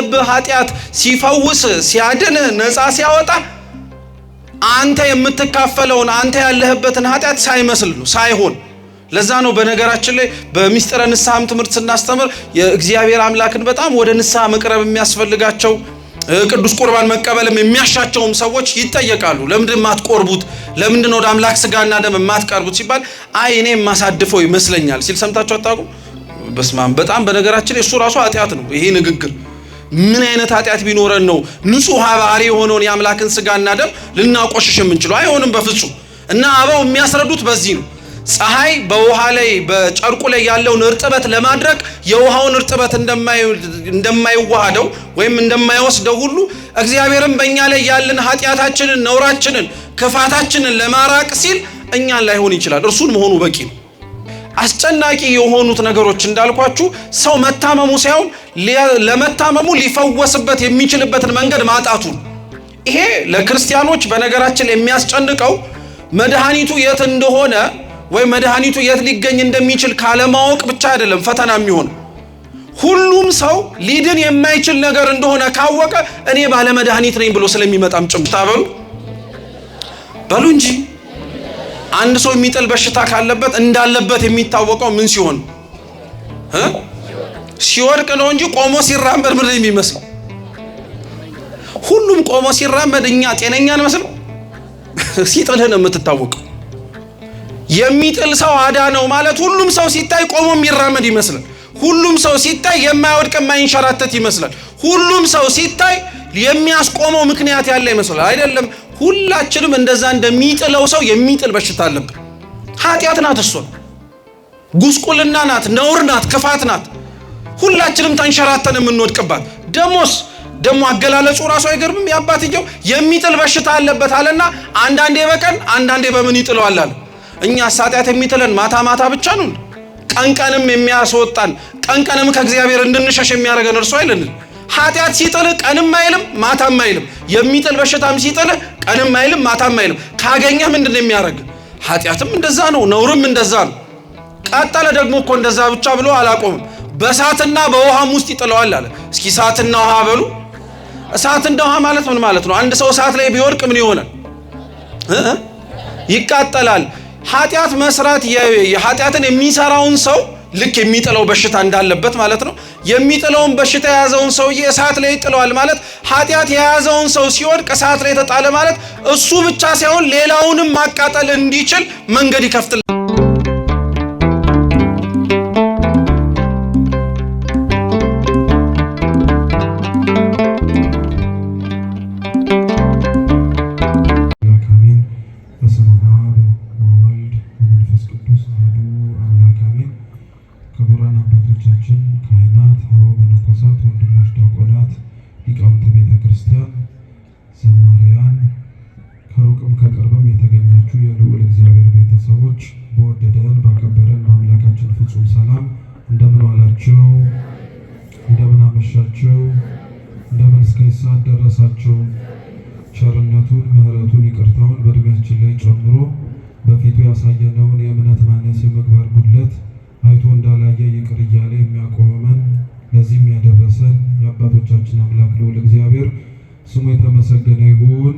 ካለብህ ኃጢአት ሲፈውስ ሲያድን ነፃ ሲያወጣ አንተ የምትካፈለውን አንተ ያለህበትን ኃጢአት ሳይመስል ነው ሳይሆን ለዛ ነው በነገራችን ላይ በሚስጥረ ንስሐም ትምህርት ስናስተምር የእግዚአብሔር አምላክን በጣም ወደ ንስሐ መቅረብ የሚያስፈልጋቸው ቅዱስ ቁርባን መቀበልም የሚያሻቸውም ሰዎች ይጠየቃሉ። ለምንድን ማትቆርቡት ለምንድን ወደ አምላክ ስጋና ደም ማትቀርቡት ሲባል አይ እኔ ማሳድፈው ይመስለኛል ሲል ሰምታችሁ አታውቁም? በስማም በጣም በነገራችን እሱ ራሱ ኃጢአት ነው ይሄ ንግግር። ምን አይነት ኃጢአት ቢኖረን ነው ንጹህ ባህሪ የሆነውን የአምላክን ስጋና ደም ልናቆሽሽ የምንችለው? አይሆንም በፍጹም። እና አበው የሚያስረዱት በዚህ ነው። ፀሐይ በውሃ ላይ በጨርቁ ላይ ያለውን እርጥበት ለማድረግ የውሃውን እርጥበት እንደማይዋሃደው ወይም እንደማይወስደው ሁሉ እግዚአብሔርም በእኛ ላይ ያለን ኃጢአታችንን ነውራችንን ክፋታችንን ለማራቅ ሲል እኛን ላይሆን ይችላል እርሱን መሆኑ በቂ ነው። አስጨናቂ የሆኑት ነገሮች እንዳልኳችሁ ሰው መታመሙ ሳይሆን ለመታመሙ ሊፈወስበት የሚችልበትን መንገድ ማጣቱ። ይሄ ለክርስቲያኖች በነገራችን ላይ የሚያስጨንቀው መድኃኒቱ የት እንደሆነ ወይ መድኃኒቱ የት ሊገኝ እንደሚችል ካለማወቅ ብቻ አይደለም ፈተና የሚሆነው። ሁሉም ሰው ሊድን የማይችል ነገር እንደሆነ ካወቀ እኔ ባለ መድኃኒት ነኝ ብሎ ስለሚመጣም ጭምታ በሉ እንጂ አንድ ሰው የሚጥል በሽታ ካለበት እንዳለበት የሚታወቀው ምን ሲሆን ሲወድቅ ነው እንጂ ቆሞ ሲራመድ ምን የሚመስል ሁሉም ቆሞ ሲራመድ እኛ ጤነኛ እንመስል ሲጥልህ ነው የምትታወቀው። የሚጥል ሰው አዳ ነው ማለት ሁሉም ሰው ሲታይ ቆሞ የሚራመድ ይመስላል። ሁሉም ሰው ሲታይ የማይወድቅ የማይንሸራተት ይመስላል። ሁሉም ሰው ሲታይ የሚያስቆመው ምክንያት ያለ ይመስላል። አይደለም። ሁላችንም እንደዛ እንደሚጥለው ሰው የሚጥል በሽታ አለብን። ኃጢአት ናት፣ እሷ ጉስቁልና ናት፣ ነውር ናት፣ ክፋት ናት። ሁላችንም ተንሸራተን የምንወድቅባት። ደሞ አገላለጹ ራሱ አይገርምም? ያባትየው የሚጥል በሽታ አለበት አለና አንዳንዴ በቀን አንዳንዴ በምን ይጥለዋል አለ። እኛ ኃጢአት የሚጥለን ማታ ማታ ብቻ ነው? ቀንቀንም የሚያስወጣን ቀንቀንም ከእግዚአብሔር እንድንሸሽ የሚያደርገን እርሱ አይደለም? ኃጢአት ሲጥል ቀንም አይልም ማታም አይልም። የሚጥል በሽታም ሲጥል ቀንም አይልም ማታም አይልም። ካገኘህ ምንድነው የሚያደርግ? ኃጢአትም እንደዛ ነው፣ ነውርም እንደዛ ነው። ቀጠለ ደግሞ እኮ እንደዛ ብቻ ብሎ አላቆምም። በእሳትና በውሃም ውስጥ ይጥለዋል አለ። እስኪ እሳትና ውሃ በሉ። እሳትና ውሃ ማለት ምን ማለት ነው? አንድ ሰው እሳት ላይ ቢወድቅ ምን ይሆናል? ይቃጠላል። ኃጢአት መስራት የኃጢአትን የሚሰራውን ሰው ልክ የሚጥለው በሽታ እንዳለበት ማለት ነው። የሚጥለውን በሽታ የያዘውን ሰውዬ እሳት ላይ ይጥለዋል ማለት ኃጢአት የያዘውን ሰው ሲወድቅ እሳት ላይ ተጣለ ማለት እሱ ብቻ ሳይሆን ሌላውንም ማቃጠል እንዲችል መንገድ ይከፍታል። ደረሳቸው። ቸርነቱን ምሕረቱን ይቅርታውን በእድሜያችን ላይ ጨምሮ በፊቱ ያሳየነውን የእምነት ማነስ የምግባር ጉድለት አይቶ እንዳላየ ይቅር እያለ የሚያቆመን ለዚህም ያደረሰን የአባቶቻችን አምላክ ልዑል እግዚአብሔር ስሙ የተመሰገነ ይሁን።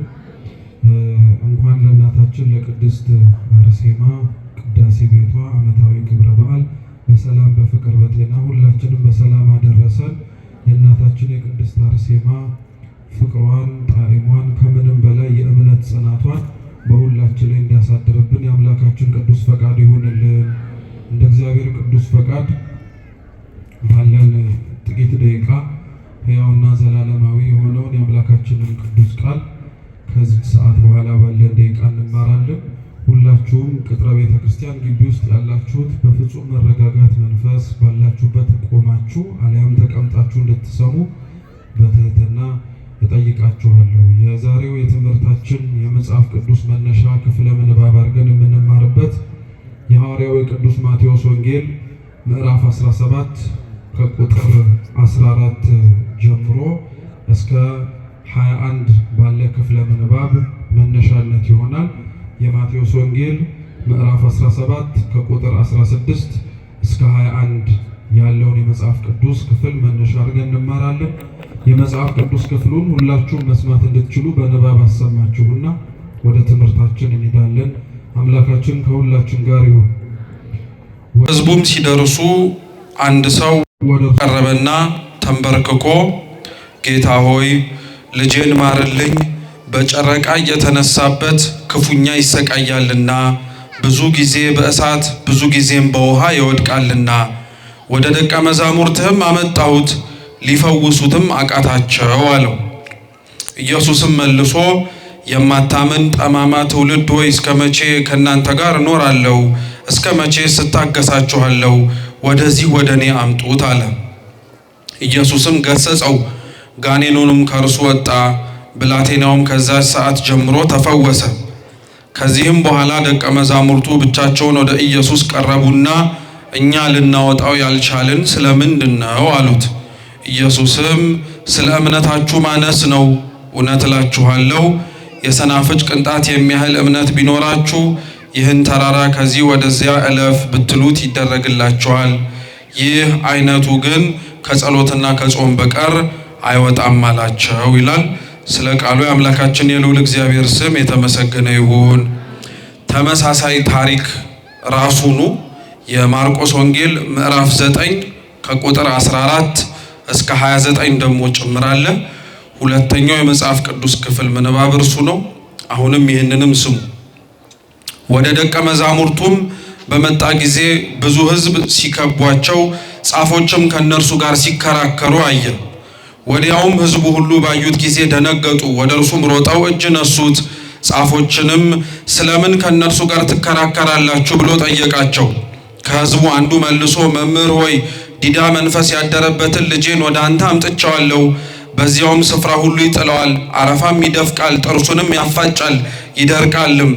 እንኳን ለእናታችን ለቅድስት አርሴማ ቅዳሴ ቤቷ ዓመታዊ ክብረ በዓል በሰላም በፍቅር በጤና ሁላችንም በሰላም አደረሰን። የእናታችን የቅድስት አርሴማ ፍቅሯን ጣዕሟን ከምንም በላይ የእምነት ጽናቷን በሁላችን ላይ እንዲያሳድርብን የአምላካችን ቅዱስ ፈቃድ ይሁንልን። እንደ እግዚአብሔር ቅዱስ ፈቃድ ባለን ጥቂት ደቂቃ ሕያውና ዘላለማዊ የሆነውን የአምላካችንን ቅዱስ ቃል ከዚህ ሰዓት በኋላ ባለን ደቂቃ እንማራለን። ሁላችሁም ቅጥረ ቤተ ክርስቲያን ግቢ ውስጥ ያላችሁት በፍጹም መረጋጋት መንፈስ ባላችሁበት ቆማችሁ አሊያም ተቀምጣችሁ እንድትሰሙ በትህትና እጠይቃችኋለሁ። የዛሬው የትምህርታችን የመጽሐፍ ቅዱስ መነሻ ክፍለ ምንባብ አድርገን የምንማርበት የሐዋርያው ቅዱስ ማቴዎስ ወንጌል ምዕራፍ 17 ከቁጥር 14 ጀምሮ እስከ 21 ባለ ክፍለ ምንባብ መነሻነት ይሆናል። የማቴዎስ ወንጌል ምዕራፍ 17 ከቁጥር 16 እስከ 21 ያለውን የመጽሐፍ ቅዱስ ክፍል መነሻ አድርገን እንማራለን። የመጽሐፍ ቅዱስ ክፍሉን ሁላችሁም መስማት እንድትችሉ በንባብ አሰማችሁና ወደ ትምህርታችን እንሄዳለን። አምላካችን ከሁላችን ጋር ይሁን። ሕዝቡም ሲደርሱ አንድ ሰው ቀረበና ተንበርክኮ ጌታ ሆይ ልጄን ማርልኝ፣ በጨረቃ የተነሳበት ክፉኛ ይሰቃያልና ብዙ ጊዜ በእሳት ብዙ ጊዜም በውሃ ይወድቃልና ወደ ደቀ መዛሙርትህም አመጣሁት ሊፈውሱትም አቃታቸው አለው። ኢየሱስም መልሶ የማታምን ጠማማ ትውልድ ሆይ እስከ መቼ ከእናንተ ጋር እኖራለሁ? እስከ መቼ ስታገሳችኋለሁ? ወደዚህ ወደ እኔ አምጡት አለ። ኢየሱስም ገሰጸው፣ ጋኔኑንም ከእርሱ ወጣ። ብላቴናውም ከዛች ሰዓት ጀምሮ ተፈወሰ። ከዚህም በኋላ ደቀ መዛሙርቱ ብቻቸውን ወደ ኢየሱስ ቀረቡና እኛ ልናወጣው ያልቻልን ስለምንድን ነው አሉት። ኢየሱስም ስለ እምነታችሁ ማነስ ነው። እውነት እላችኋለሁ የሰናፍጭ ቅንጣት የሚያህል እምነት ቢኖራችሁ ይህን ተራራ ከዚህ ወደዚያ እለፍ ብትሉት ይደረግላችኋል። ይህ አይነቱ ግን ከጸሎትና ከጾም በቀር አይወጣም አላቸው ይላል። ስለ ቃሉ የአምላካችን የልዑል እግዚአብሔር ስም የተመሰገነ ይሁን። ተመሳሳይ ታሪክ ራሱኑ የማርቆስ ወንጌል ምዕራፍ 9 ከቁጥር 14 እስከ 29 ደግሞ ጭምራለ። ሁለተኛው የመጽሐፍ ቅዱስ ክፍል ምንባብ እርሱ ነው። አሁንም ይህንንም ስሙ። ወደ ደቀ መዛሙርቱም በመጣ ጊዜ ብዙ ሕዝብ ሲከቧቸው፣ ጻፎችም ከነርሱ ጋር ሲከራከሩ አየ። ወዲያውም ሕዝቡ ሁሉ ባዩት ጊዜ ደነገጡ። ወደ እርሱም ሮጠው እጅ ነሱት። ጻፎችንም ስለምን ከነርሱ ጋር ትከራከራላችሁ ብሎ ጠየቃቸው። ከሕዝቡ አንዱ መልሶ መምህር ሆይ ዲዳ መንፈስ ያደረበትን ልጄን ወደ አንተ አምጥቼዋለሁ። በዚያውም ስፍራ ሁሉ ይጥለዋል፣ አረፋም ይደፍቃል፣ ጥርሱንም ያፋጫል፣ ይደርቃልም።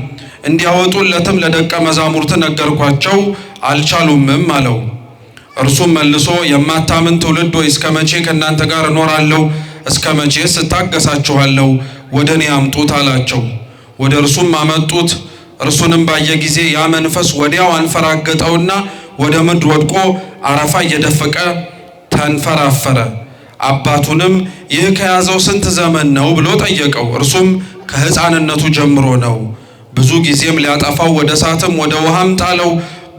እንዲያወጡለትም ለደቀ መዛሙርት ነገርኳቸው፣ አልቻሉምም አለው። እርሱም መልሶ የማታምን ትውልድ ሆይ እስከ መቼ ከእናንተ ጋር እኖራለሁ? እስከ መቼስ እታገሳችኋለሁ? ወደ እኔ አምጡት አላቸው። ወደ እርሱም አመጡት። እርሱንም ባየ ጊዜ ያ መንፈስ ወዲያው አንፈራገጠውና ወደ ምድር ወድቆ አረፋ እየደፈቀ ተንፈራፈረ። አባቱንም ይህ ከያዘው ስንት ዘመን ነው ብሎ ጠየቀው። እርሱም ከሕፃንነቱ ጀምሮ ነው። ብዙ ጊዜም ሊያጠፋው ወደ እሳትም ወደ ውሃም ጣለው።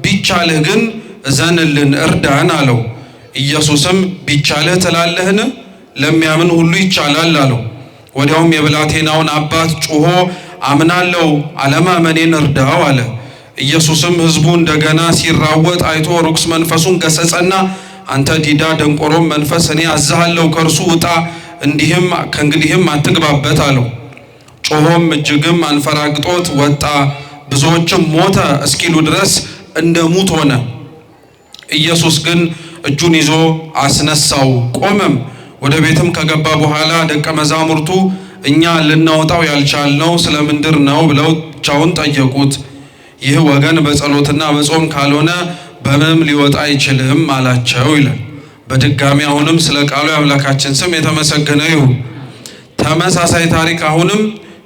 ቢቻልህ ግን እዘንልን እርዳን አለው። ኢየሱስም ቢቻልህ ትላለህን? ለሚያምን ሁሉ ይቻላል አለው። ወዲያውም የብላቴናውን አባት ጮሆ አምናለሁ፣ አለማመኔን እርዳው አለ። ኢየሱስም ሕዝቡ እንደገና ሲራወጥ አይቶ ርኩስ መንፈሱን ገሰጸና አንተ ዲዳ ደንቆሮም መንፈስ እኔ አዝሃለሁ፣ ከእርሱ ውጣ፣ ከእንግዲህም አትግባበት አለው። ጮሆም እጅግም አንፈራግጦት ወጣ። ብዙዎችም ሞተ እስኪሉ ድረስ እንደ ሙት ሆነ። ኢየሱስ ግን እጁን ይዞ አስነሳው፣ ቆመም። ወደ ቤትም ከገባ በኋላ ደቀ መዛሙርቱ እኛ ልናወጣው ያልቻልነው ስለምንድር ነው ብለው ብቻውን ጠየቁት። ይህ ወገን በጸሎትና በጾም ካልሆነ በምንም ሊወጣ አይችልም አላቸው ይላል። በድጋሚ አሁንም ስለ ቃሉ የአምላካችን ስም የተመሰገነ ይሁን። ተመሳሳይ ታሪክ አሁንም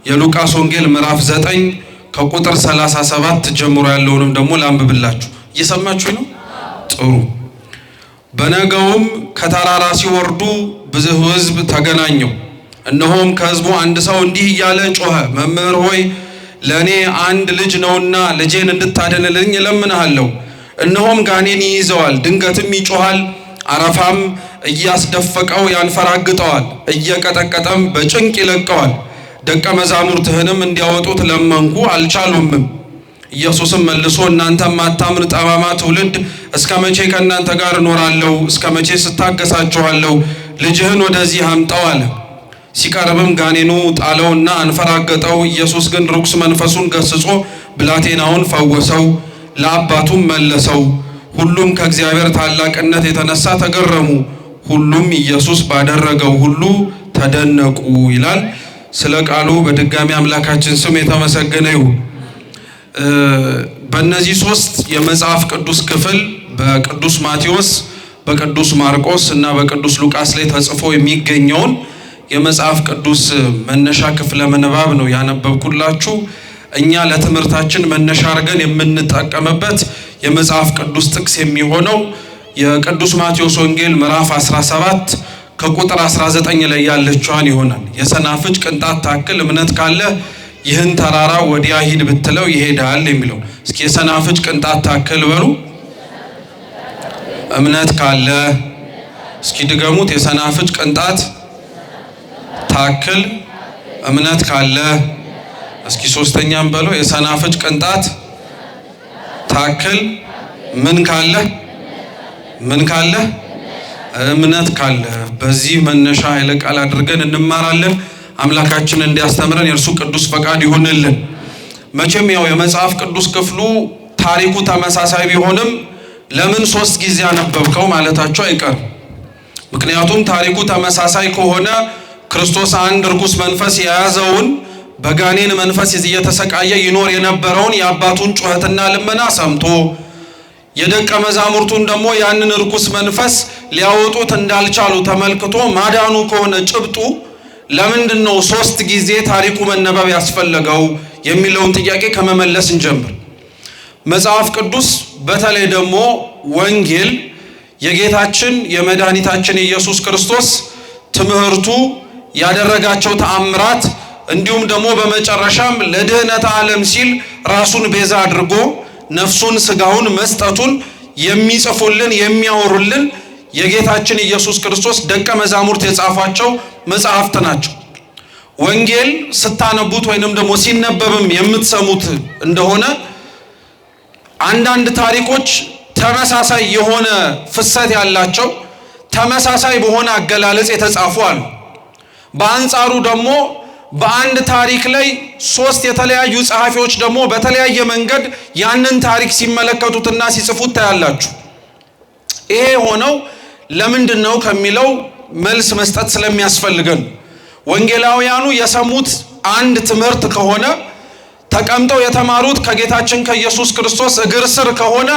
የሉቃስ ወንጌል ምዕራፍ 9 ከቁጥር 37 ጀምሮ ያለውንም ደግሞ ላንብብላችሁ። እየሰማችሁ ነው? ጥሩ። በነገውም ከተራራ ሲወርዱ ብዙ ሕዝብ ተገናኘው። እነሆም ከሕዝቡ አንድ ሰው እንዲህ እያለ ጮኸ፣ መምህር ሆይ ለእኔ አንድ ልጅ ነውና ልጄን እንድታድንልኝ እለምንሃለሁ። እነሆም ጋኔን ይይዘዋል፣ ድንገትም ይጮሃል፣ አረፋም እያስደፈቀው ያንፈራግጠዋል፣ እየቀጠቀጠም በጭንቅ ይለቀዋል። ደቀ መዛሙርትህንም እንዲያወጡት ለመንኩ፣ አልቻሉምም። ኢየሱስም መልሶ እናንተ ማታምን ጠማማ ትውልድ እስከ መቼ ከእናንተ ጋር እኖራለሁ? እስከ መቼ ስታገሳችኋለሁ? ልጅህን ወደዚህ አምጣው አለ። ሲቀርብም ጋኔኑ ጣለውና አንፈራገጠው። ኢየሱስ ግን ርኩስ መንፈሱን ገስጾ ብላቴናውን ፈወሰው፣ ለአባቱም መለሰው። ሁሉም ከእግዚአብሔር ታላቅነት የተነሳ ተገረሙ። ሁሉም ኢየሱስ ባደረገው ሁሉ ተደነቁ ይላል። ስለ ቃሉ በድጋሚ አምላካችን ስም የተመሰገነ ይሁን። በእነዚህ ሶስት የመጽሐፍ ቅዱስ ክፍል በቅዱስ ማቴዎስ፣ በቅዱስ ማርቆስ እና በቅዱስ ሉቃስ ላይ ተጽፎ የሚገኘውን የመጽሐፍ ቅዱስ መነሻ ክፍለ ምንባብ ነው ያነበብኩላችሁ። እኛ ለትምህርታችን መነሻ አድርገን የምንጠቀምበት የመጽሐፍ ቅዱስ ጥቅስ የሚሆነው የቅዱስ ማቴዎስ ወንጌል ምዕራፍ 17 ከቁጥር 19 ላይ ያለችዋን ይሆናል። የሰናፍጭ ቅንጣት ታክል እምነት ካለ ይህን ተራራ ወዲያ ሂድ ብትለው ይሄዳል የሚለው። እስኪ የሰናፍጭ ቅንጣት ታክል በሉ። እምነት ካለ፣ እስኪ ድገሙት። የሰናፍጭ ቅንጣት ታክል እምነት ካለ። እስኪ ሶስተኛም በለው። የሰናፍጭ ቅንጣት ታክል ምን ካለ? ምን ካለ? እምነት ካለ። በዚህ መነሻ ኃይለ ቃል አድርገን እንማራለን። አምላካችን እንዲያስተምረን የእርሱ ቅዱስ ፈቃድ ይሁንልን። መቼም ያው የመጽሐፍ ቅዱስ ክፍሉ ታሪኩ ተመሳሳይ ቢሆንም ለምን 3 ጊዜ አነበብከው ማለታቸው አይቀርም። ምክንያቱም ታሪኩ ተመሳሳይ ከሆነ ክርስቶስ አንድ ርኩስ መንፈስ የያዘውን በጋኔን መንፈስ እየተሰቃየ ይኖር የነበረውን የአባቱን ጩኸትና ልመና ሰምቶ የደቀ መዛሙርቱን ደግሞ ያንን ርኩስ መንፈስ ሊያወጡት እንዳልቻሉ ተመልክቶ ማዳኑ ከሆነ ጭብጡ ለምንድነው 3 ጊዜ ታሪኩ መነበብ ያስፈለገው የሚለውን ጥያቄ ከመመለስ እንጀምር። መጽሐፍ ቅዱስ በተለይ ደግሞ ወንጌል የጌታችን የመድኃኒታችን ኢየሱስ ክርስቶስ ትምህርቱ ያደረጋቸው ተአምራት እንዲሁም ደግሞ በመጨረሻም ለድህነት ዓለም ሲል ራሱን ቤዛ አድርጎ ነፍሱን ስጋውን መስጠቱን የሚጽፉልን የሚያወሩልን የጌታችን ኢየሱስ ክርስቶስ ደቀ መዛሙርት የጻፏቸው መጽሐፍት ናቸው። ወንጌል ስታነቡት ወይንም ደግሞ ሲነበብም የምትሰሙት እንደሆነ አንዳንድ ታሪኮች ተመሳሳይ የሆነ ፍሰት ያላቸው ተመሳሳይ በሆነ አገላለጽ የተጻፉ አሉ። በአንጻሩ ደግሞ በአንድ ታሪክ ላይ 3 የተለያዩ ጸሐፊዎች ደግሞ በተለያየ መንገድ ያንን ታሪክ ሲመለከቱትና ሲጽፉት ታያላችሁ። ይሄ ሆነው ለምንድነው ከሚለው መልስ መስጠት ስለሚያስፈልገን ወንጌላውያኑ የሰሙት አንድ ትምህርት ከሆነ ተቀምጠው የተማሩት ከጌታችን ከኢየሱስ ክርስቶስ እግር ስር ከሆነ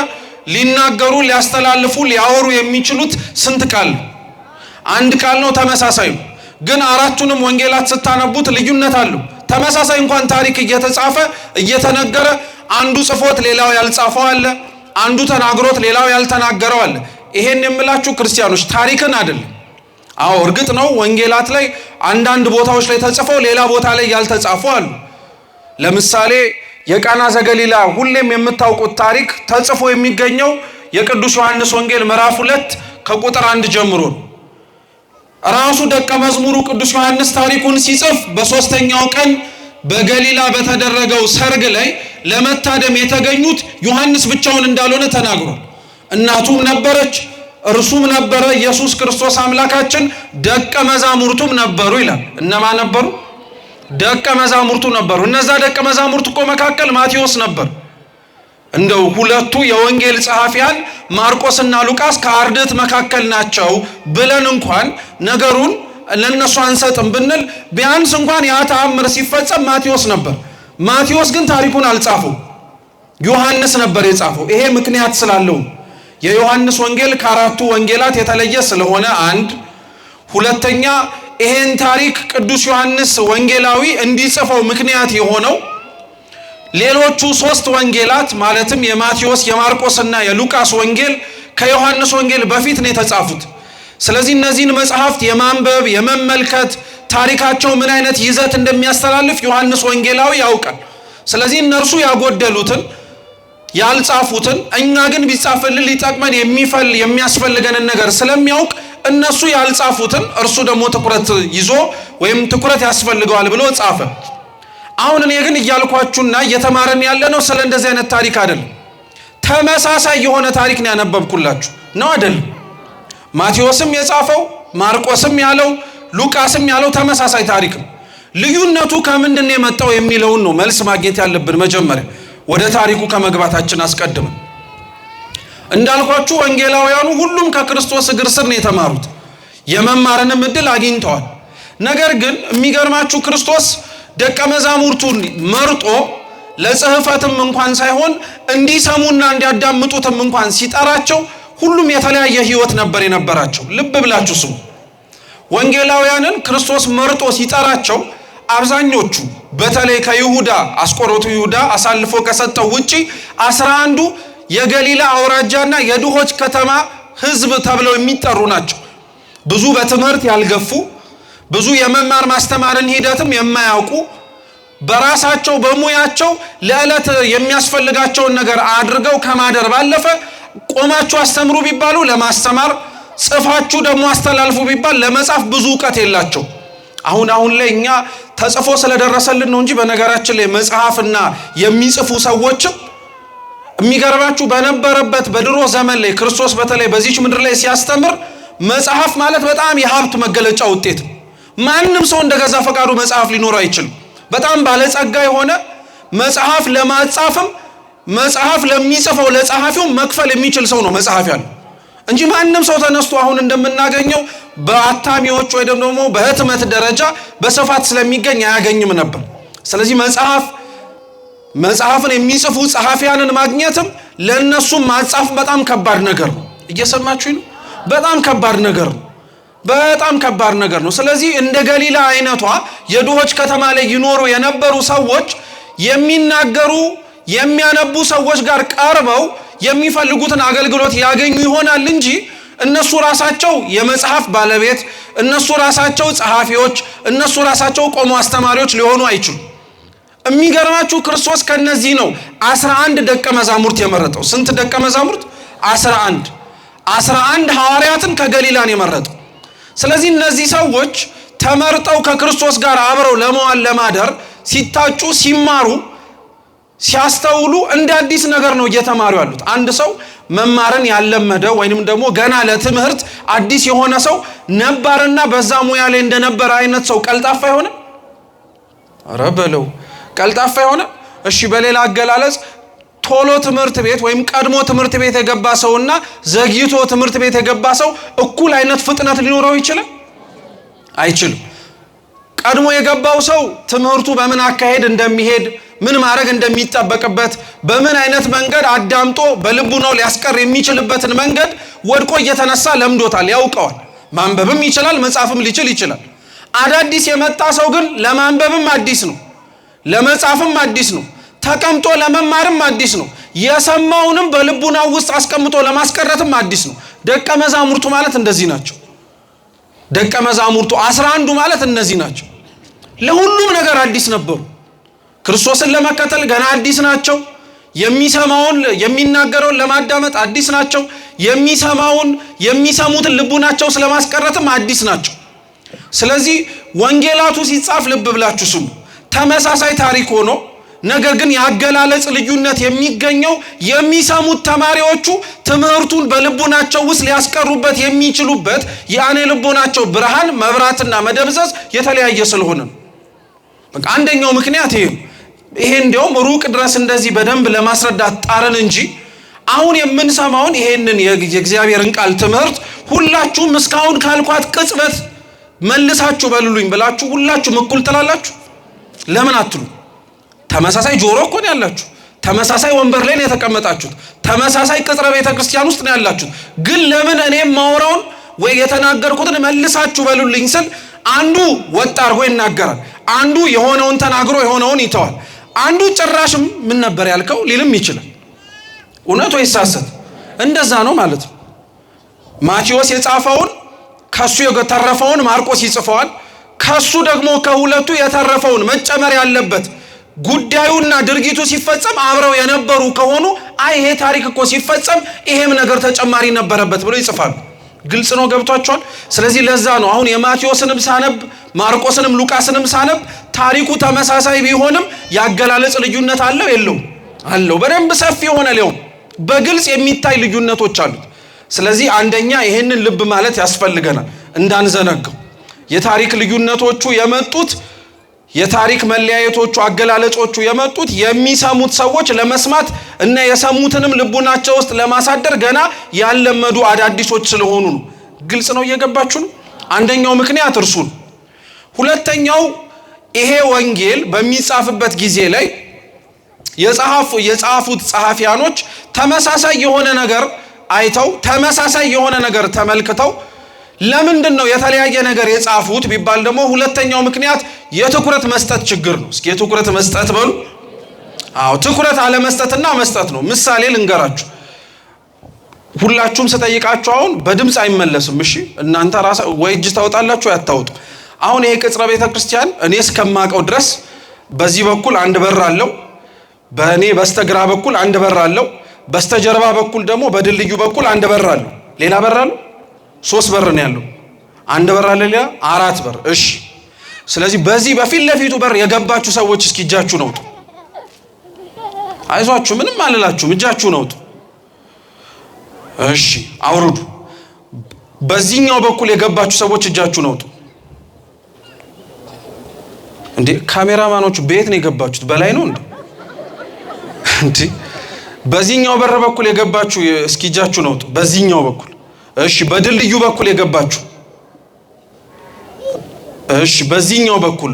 ሊናገሩ ሊያስተላልፉ ሊያወሩ የሚችሉት ስንት ቃል? አንድ ቃል ነው። ተመሳሳይ ግን አራቱንም ወንጌላት ስታነቡት ልዩነት አለው። ተመሳሳይ እንኳን ታሪክ እየተጻፈ እየተነገረ አንዱ ጽፎት ሌላው ያልጻፈው አለ፣ አንዱ ተናግሮት ሌላው ያልተናገረው አለ። ይሄን የምላችሁ ክርስቲያኖች ታሪክን አይደለም። አዎ እርግጥ ነው ወንጌላት ላይ አንዳንድ ቦታዎች ላይ ተጽፈው ሌላ ቦታ ላይ ያልተጻፉ አሉ። ለምሳሌ የቃና ዘገሊላ ሁሌም የምታውቁት ታሪክ ተጽፎ የሚገኘው የቅዱስ ዮሐንስ ወንጌል ምዕራፍ 2 ከቁጥር 1 ጀምሮ ነው። ራሱ ደቀ መዝሙሩ ቅዱስ ዮሐንስ ታሪኩን ሲጽፍ በ3ኛው ቀን በገሊላ በተደረገው ሰርግ ላይ ለመታደም የተገኙት ዮሐንስ ብቻውን እንዳልሆነ ተናግሯል። እናቱም ነበረች፣ እርሱም ነበረ፣ ኢየሱስ ክርስቶስ አምላካችን፣ ደቀ መዛሙርቱም ነበሩ ይላል። እነማን ነበሩ? ደቀ መዛሙርቱ ነበሩ። እነዛ ደቀ መዛሙርት እኮ መካከል ማቴዎስ ነበር። እንደው ሁለቱ የወንጌል ጸሐፊያን ማርቆስና ሉቃስ ከአርድእት መካከል ናቸው ብለን እንኳን ነገሩን ለነሱ አንሰጥም ብንል ቢያንስ እንኳን ያ ተአምር ሲፈጸም ማቴዎስ ነበር። ማቴዎስ ግን ታሪኩን አልጻፈው፣ ዮሐንስ ነበር የጻፈው። ይሄ ምክንያት ስላለው የዮሐንስ ወንጌል ከአራቱ ወንጌላት የተለየ ስለሆነ አንድ፣ ሁለተኛ ይሄን ታሪክ ቅዱስ ዮሐንስ ወንጌላዊ እንዲጽፈው ምክንያት የሆነው ሌሎቹ 3 ወንጌላት ማለትም የማቴዎስ የማርቆስና የሉቃስ ወንጌል ከዮሐንስ ወንጌል በፊት ነው የተጻፉት። ስለዚህ እነዚህን መጽሐፍት የማንበብ የመመልከት ታሪካቸው ምን አይነት ይዘት እንደሚያስተላልፍ ዮሐንስ ወንጌላዊ ያውቃል። ስለዚህ እነርሱ ያጎደሉትን ያልጻፉትን እኛ ግን ቢጻፍልን ሊጠቅመን የሚያስፈልገንን ነገር ስለሚያውቅ እነሱ ያልጻፉትን እርሱ ደግሞ ትኩረት ይዞ ወይም ትኩረት ያስፈልገዋል ብሎ ጻፈ። አሁን እኔ ግን እያልኳችሁና እየተማረን ያለነው ስለ እንደዚህ አይነት ታሪክ አይደለም። ተመሳሳይ የሆነ ታሪክ ነው ያነበብኩላችሁ ነው አይደል? ማቴዎስም የጻፈው ማርቆስም ያለው ሉቃስም ያለው ተመሳሳይ ታሪክ ነው። ልዩነቱ ከምንድን ነው የመጣው የሚለውን ነው መልስ ማግኘት ያለብን መጀመሪያ ወደ ታሪኩ ከመግባታችን አስቀድመን። እንዳልኳችሁ ወንጌላውያኑ ሁሉም ከክርስቶስ እግር ስር ነው የተማሩት፣ የመማርንም እድል አግኝተዋል። ነገር ግን የሚገርማችሁ ክርስቶስ ደቀ መዛሙርቱን መርጦ ለጽሕፈትም እንኳን ሳይሆን እንዲሰሙና እንዲያዳምጡትም እንኳን ሲጠራቸው ሁሉም የተለያየ ሕይወት ነበር የነበራቸው። ልብ ብላችሁ ስሙ። ወንጌላውያንን ክርስቶስ መርጦ ሲጠራቸው አብዛኞቹ በተለይ ከይሁዳ አስቆሮቱ ይሁዳ አሳልፎ ከሰጠው ውጪ 11ዱ የገሊላ አውራጃና የድሆች ከተማ ሕዝብ ተብለው የሚጠሩ ናቸው። ብዙ በትምህርት ያልገፉ፣ ብዙ የመማር ማስተማርን ሂደትም የማያውቁ፣ በራሳቸው በሙያቸው ለዕለት የሚያስፈልጋቸውን ነገር አድርገው ከማደር ባለፈ ቆማችሁ አስተምሩ ቢባሉ ለማስተማር፣ ጽፋችሁ ደግሞ አስተላልፉ ቢባል ለመጻፍ ብዙ ዕውቀት የላቸው። አሁን ላይ እኛ ተጽፎ ስለደረሰልን ነው እንጂ በነገራችን ላይ መጽሐፍና የሚጽፉ ሰዎችም የሚገርባችሁ በነበረበት በድሮ ዘመን ላይ ክርስቶስ በተለይ በዚች ምድር ላይ ሲያስተምር መጽሐፍ ማለት በጣም የሀብት መገለጫ ውጤት ነው። ማንም ሰው እንደገዛ ፈቃዱ መጽሐፍ ሊኖር አይችልም። በጣም ባለጸጋ የሆነ መጽሐፍ ለማጻፍም መጽሐፍ ለሚጽፈው ለጸሐፊው መክፈል የሚችል ሰው ነው መጽሐፍ ያለው እንጂ ማንም ሰው ተነስቶ አሁን እንደምናገኘው በአታሚዎች ወይ ደግሞ በህትመት ደረጃ በስፋት ስለሚገኝ አያገኝም ነበር። ስለዚህ መጽሐፍን የሚጽፉ ጸሐፊያንን ማግኘትም ለነሱም ማጻፍ በጣም ከባድ ነገር ነው። እየሰማችሁኝ ነው? በጣም ከባድ ነገር ነው። በጣም ከባድ ነገር ነው። ስለዚህ እንደ ገሊላ አይነቷ የድሆች ከተማ ላይ ይኖሩ የነበሩ ሰዎች የሚናገሩ የሚያነቡ ሰዎች ጋር ቀርበው የሚፈልጉትን አገልግሎት ያገኙ ይሆናል እንጂ እነሱ ራሳቸው የመጽሐፍ ባለቤት፣ እነሱ ራሳቸው ጸሐፊዎች፣ እነሱ ራሳቸው ቆሞ አስተማሪዎች ሊሆኑ አይችሉም። የሚገርማችሁ ክርስቶስ ከነዚህ ነው 11 ደቀ መዛሙርት የመረጠው። ስንት ደቀ መዛሙርት? 11 ሐዋርያትን ከገሊላን የመረጠው። ስለዚህ እነዚህ ሰዎች ተመርጠው ከክርስቶስ ጋር አብረው ለመዋል ለማደር ሲታጩ፣ ሲማሩ፣ ሲያስተውሉ እንደ አዲስ ነገር ነው እየተማሩ ያሉት። አንድ ሰው መማርን ያለመደ ወይንም ደግሞ ገና ለትምህርት አዲስ የሆነ ሰው ነባርና በዛ ሙያ ላይ እንደነበረ አይነት ሰው ቀልጣፋ የሆነ ረበለው ቀልጣፋ የሆነ እሺ፣ በሌላ አገላለጽ ቶሎ ትምህርት ቤት ወይም ቀድሞ ትምህርት ቤት የገባ ሰውና ዘግይቶ ትምህርት ቤት የገባ ሰው እኩል አይነት ፍጥነት ሊኖረው ይችላል? አይችልም። ቀድሞ የገባው ሰው ትምህርቱ በምን አካሄድ እንደሚሄድ፣ ምን ማድረግ እንደሚጠበቅበት፣ በምን አይነት መንገድ አዳምጦ በልቡ ነው ሊያስቀር የሚችልበትን መንገድ ወድቆ እየተነሳ ለምዶታል፣ ያውቀዋል። ማንበብም ይችላል፣ መጻፍም ሊችል ይችላል። አዳዲስ የመጣ ሰው ግን ለማንበብም አዲስ ነው፣ ለመጻፍም አዲስ ነው፣ ተቀምጦ ለመማርም አዲስ ነው፣ የሰማውንም በልቡናው ውስጥ አስቀምጦ ለማስቀረትም አዲስ ነው። ደቀ መዛሙርቱ ማለት እንደዚህ ናቸው። ደቀ መዛሙርቱ 11ዱ ማለት እነዚህ ናቸው። ለሁሉም ነገር አዲስ ነበሩ። ክርስቶስን ለመከተል ገና አዲስ ናቸው። የሚሰማውን የሚናገረውን ለማዳመጥ አዲስ ናቸው። የሚሰሙትን ልቡናቸው ስለማስቀረትም አዲስ ናቸው። ስለዚህ ወንጌላቱ ሲጻፍ ልብ ብላችሁ ስሙ። ተመሳሳይ ታሪክ ሆኖ ነገር ግን የአገላለጽ ልዩነት የሚገኘው የሚሰሙት ተማሪዎቹ ትምህርቱን በልቡናቸው ውስጥ ሊያስቀሩበት የሚችሉበት የአይነ ልቦናቸው ብርሃን መብራትና መደብዘዝ የተለያየ ስለሆነ ነው። በቃ አንደኛው ምክንያት ይሄ እንደውም ሩቅ ድረስ እንደዚህ በደንብ ለማስረዳት ጣርን እንጂ አሁን የምንሰማውን ይሄንን የእግዚአብሔርን ቃል ትምህርት ሁላችሁም እስካሁን ካልኳት ቅጽበት መልሳችሁ በሉልኝ ብላችሁ ሁላችሁም እኩል ትላላችሁ? ለምን አትሉ? ተመሳሳይ ጆሮ እኮ ነው ያላችሁ። ተመሳሳይ ወንበር ላይ ነው የተቀመጣችሁት። ተመሳሳይ ቅጥረ ቤተ ክርስቲያን ውስጥ ነው ያላችሁት። ግን ለምን እኔም ማውራውን ወይ የተናገርኩትን መልሳችሁ በሉልኝ ስል አንዱ ወጣ አድርጎ ይናገራል፣ አንዱ የሆነውን ተናግሮ የሆነውን ይተዋል፣ አንዱ ጭራሽም ምን ነበር ያልከው ሊልም ይችላል። እውነት ወይ ሐሰት? እንደዛ ነው ማለት ነው። ማቴዎስ የጻፈውን ከሱ የተረፈውን ማርቆስ ይጽፈዋል። ከሱ ደግሞ ከሁለቱ የተረፈውን መጨመር ያለበት ጉዳዩና ድርጊቱ ሲፈጸም አብረው የነበሩ ከሆኑ አይ ይሄ ታሪክ እኮ ሲፈጸም ይሄም ነገር ተጨማሪ ነበረበት ብሎ ይጽፋሉ። ግልጽ ነው፣ ገብቷቸዋል። ስለዚህ ለዛ ነው አሁን የማቴዎስንም ሳነብ ማርቆስንም ሉቃስንም ሳነብ ታሪኩ ተመሳሳይ ቢሆንም ያገላለጽ ልዩነት አለው የለውም? አለው። በደንብ ሰፊ የሆነ ሊሆን በግልጽ የሚታይ ልዩነቶች አሉት። ስለዚህ አንደኛ ይሄንን ልብ ማለት ያስፈልገናል እንዳንዘነጋው። የታሪክ ልዩነቶቹ የመጡት የታሪክ መለያየቶቹ አገላለጾቹ የመጡት የሚሰሙት ሰዎች ለመስማት እና የሰሙትንም ልቡናቸው ውስጥ ለማሳደር ገና ያለመዱ አዳዲሶች ስለሆኑ ነው። ግልጽ ነው፣ እየገባችሁ ነው? አንደኛው ምክንያት እርሱ ነው። ሁለተኛው ይሄ ወንጌል በሚጻፍበት ጊዜ ላይ የጻፉት ጸሐፊያኖች ተመሳሳይ የሆነ ነገር አይተው ተመሳሳይ የሆነ ነገር ተመልክተው ለምንድን ነው የተለያየ ነገር የጻፉት ቢባል ደግሞ ሁለተኛው ምክንያት የትኩረት መስጠት ችግር ነው። እስኪ የትኩረት መስጠት በሉ። አዎ፣ ትኩረት አለ መስጠትና መስጠት ነው። ምሳሌ ልንገራችሁ። ሁላችሁም ስጠይቃችሁ አሁን በድምጽ አይመለስም። እሺ እናንተ ራሳ ወይ እጅ ታወጣላችሁ ያታውጡ። አሁን ይሄ ቅጽረ ቤተ ክርስቲያን እኔ እስከማቀው ድረስ በዚህ በኩል አንድ በር አለው፣ በእኔ በስተግራ በኩል አንድ በር አለው፣ በስተጀርባ በኩል ደግሞ በድልድዩ በኩል አንድ በር አለው። ሌላ በር አለው? 3 በር ነው ያለው። አንድ በር አለ፣ ሌላ 4 በር። እሺ ስለዚህ በዚህ በፊት ለፊቱ በር የገባችሁ ሰዎች እስኪ እጃችሁ ነውጡ። አይዟችሁ ምንም አልላችሁም፣ እጃችሁ ነውጡ። እሺ አውርዱ። በዚህኛው በኩል የገባችሁ ሰዎች እጃችሁ ነውጡ። እንዴ ካሜራማኖቹ በየት ነው የገባችሁት? በላይ ነው እንዴ? እንዴ በዚህኛው በር በኩል የገባችሁ እስኪ እጃችሁ ነውጡ። በዚህኛው በኩል እሺ። በድልድዩ በኩል የገባችሁ እሺ። በዚህኛው በኩል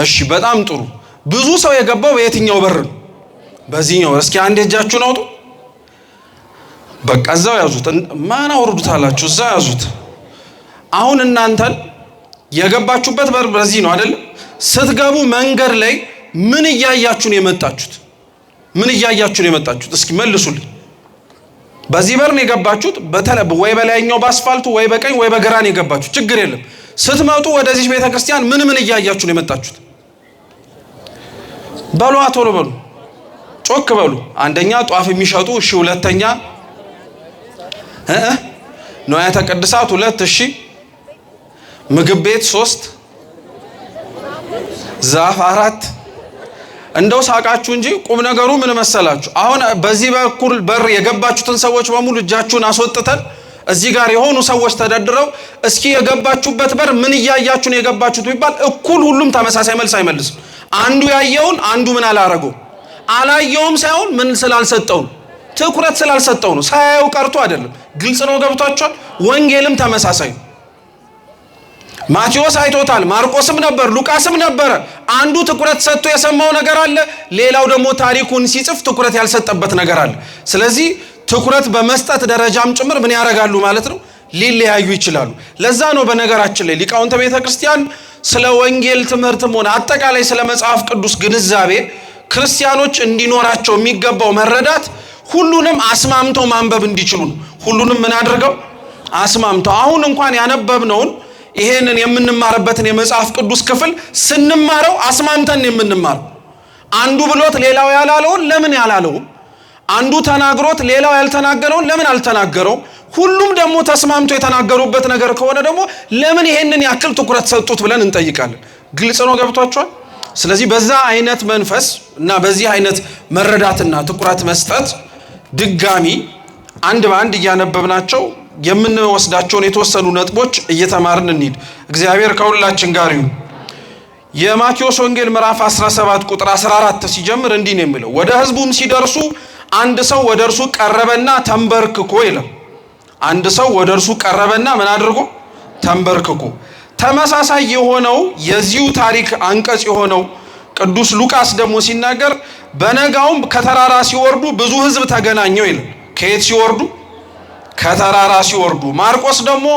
እሺ። በጣም ጥሩ። ብዙ ሰው የገባው በየትኛው በር ነው? በዚህኛው። እስኪ አንድ እጃችሁ ነውጡ። በቃ እዛው ያዙት። ማን አውርዱታላችሁ? እዛው ያዙት። አሁን እናንተን የገባችሁበት በር በዚህ ነው አይደል? ስትገቡ መንገድ ላይ ምን እያያችሁ ነው የመጣችሁት? ምን እያያችሁ ነው የመጣችሁት? እስኪ መልሱልኝ። በዚህ በር ነው የገባችሁት? ወይ በላይኛው በአስፋልቱ ወይ በቀኝ ወይ በግራ ነው የገባችሁት? ችግር የለም። ስትመጡ ወደዚህ ቤተክርስቲያን ምን እያያችሁ ነው የመጣችሁት? በሉ አቶሎ በሉ፣ ጮክ በሉ። አንደኛ ጧፍ የሚሸጡ እሺ። ሁለተኛ ንዋያተ ቅድሳት 2 እሺ። ምግብ ቤት 3 ዛፍ 4 እንደው ሳቃችሁ እንጂ ቁም ነገሩ ምን መሰላችሁ? አሁን በዚህ በኩል በር የገባችሁትን ሰዎች በሙሉ እጃችሁን አስወጥተን እዚህ ጋር የሆኑ ሰዎች ተደርድረው እስኪ የገባችሁበት በር ምን እያያችሁ ነው የገባችሁት ቢባል እኩል ሁሉም ተመሳሳይ መልስ አይመልስም። አንዱ ያየውን አንዱ ምን አላረገው አላየውም ሳይሆን ምን ስላልሰጠው ትኩረት ስላልሰጠው ነው። ሳያየው ቀርቶ አይደለም። ግልጽ ነው፣ ገብቷችኋል? ወንጌልም ተመሳሳይ ነው። ማቴዎስ አይቶታል፣ ማርቆስም ነበር፣ ሉቃስም ነበረ። አንዱ ትኩረት ሰጥቶ የሰማው ነገር አለ፣ ሌላው ደግሞ ታሪኩን ሲጽፍ ትኩረት ያልሰጠበት ነገር አለ። ስለዚህ ትኩረት በመስጠት ደረጃም ጭምር ምን ያደርጋሉ ማለት ነው? ሊለያዩ ይችላሉ። ለዛ ነው በነገራችን ላይ ሊቃውንተ ቤተ ክርስቲያን ስለ ወንጌል ትምህርትም ሆነ አጠቃላይ ስለ መጽሐፍ ቅዱስ ግንዛቤ ክርስቲያኖች እንዲኖራቸው የሚገባው መረዳት ሁሉንም አስማምተው ማንበብ እንዲችሉ ነው። ሁሉንም ምን አድርገው አስማምተው። አሁን እንኳን ያነበብነውን ይሄንን የምንማርበትን የመጽሐፍ ቅዱስ ክፍል ስንማረው አስማምተን የምንማረው። አንዱ ብሎት ሌላው ያላለውን ለምን ያላለው፣ አንዱ ተናግሮት ሌላው ያልተናገረውን ለምን አልተናገረው፣ ሁሉም ደግሞ ተስማምቶ የተናገሩበት ነገር ከሆነ ደግሞ ለምን ይሄንን ያክል ትኩረት ሰጡት ብለን እንጠይቃለን። ግልጽ ነው፣ ገብቷችኋል? ስለዚህ በዛ አይነት መንፈስ እና በዚህ አይነት መረዳትና ትኩረት መስጠት ድጋሚ አንድ በአንድ እያነበብናቸው የምንወስዳቸውን የተወሰኑ ነጥቦች እየተማርን እንሂድ። እግዚአብሔር ከሁላችን ጋር ይሁን። የማቴዎስ ወንጌል ምዕራፍ 17 ቁጥር 14 ሲጀምር እንዲህ ነው የሚለው፣ ወደ ሕዝቡም ሲደርሱ አንድ ሰው ወደ እርሱ ቀረበና ተንበርክኮ ይላል። አንድ ሰው ወደ እርሱ ቀረበና ምን አድርጎ? ተንበርክኮ። ተመሳሳይ የሆነው የዚሁ ታሪክ አንቀጽ የሆነው ቅዱስ ሉቃስ ደግሞ ሲናገር በነጋውም ከተራራ ሲወርዱ ብዙ ሕዝብ ተገናኘው ይላል። ከየት ሲወርዱ? ከተራራ ሲወርዱ። ማርቆስ ደግሞ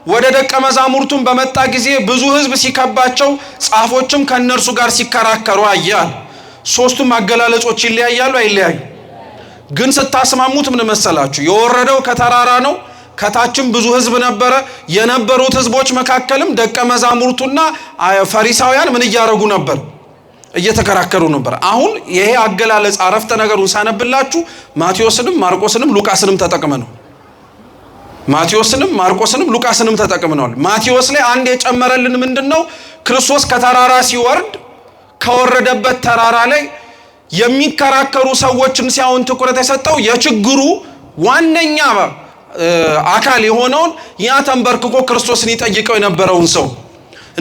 ወደ ደቀ መዛሙርቱም በመጣ ጊዜ ብዙ ሕዝብ ሲከባቸው ጻፎችም ከነርሱ ጋር ሲከራከሩ አያል። ሶስቱም አገላለጾች ይለያያሉ አይለያዩ? ግን ስታስማሙት ምን መሰላችሁ? የወረደው ከተራራ ነው። ከታችም ብዙ ሕዝብ ነበረ። የነበሩት ሕዝቦች መካከልም ደቀ መዛሙርቱና ፈሪሳውያን ምን እያደረጉ ነበር? እየተከራከሩ ነበር። አሁን ይሄ አገላለጽ አረፍተ ነገሩን ሳነብላችሁ ማቴዎስንም ማርቆስንም ሉቃስንም ተጠቅመነው ማቴዎስንም ማርቆስንም ሉቃስንም ተጠቅመናል። ማቴዎስ ላይ አንድ የጨመረልን ምንድነው? ክርስቶስ ከተራራ ሲወርድ ከወረደበት ተራራ ላይ የሚከራከሩ ሰዎችን ሲያውን ትኩረት የሰጠው የችግሩ ዋነኛ አካል የሆነውን ያ ተንበርክኮ ክርስቶስን ይጠይቀው የነበረውን ሰው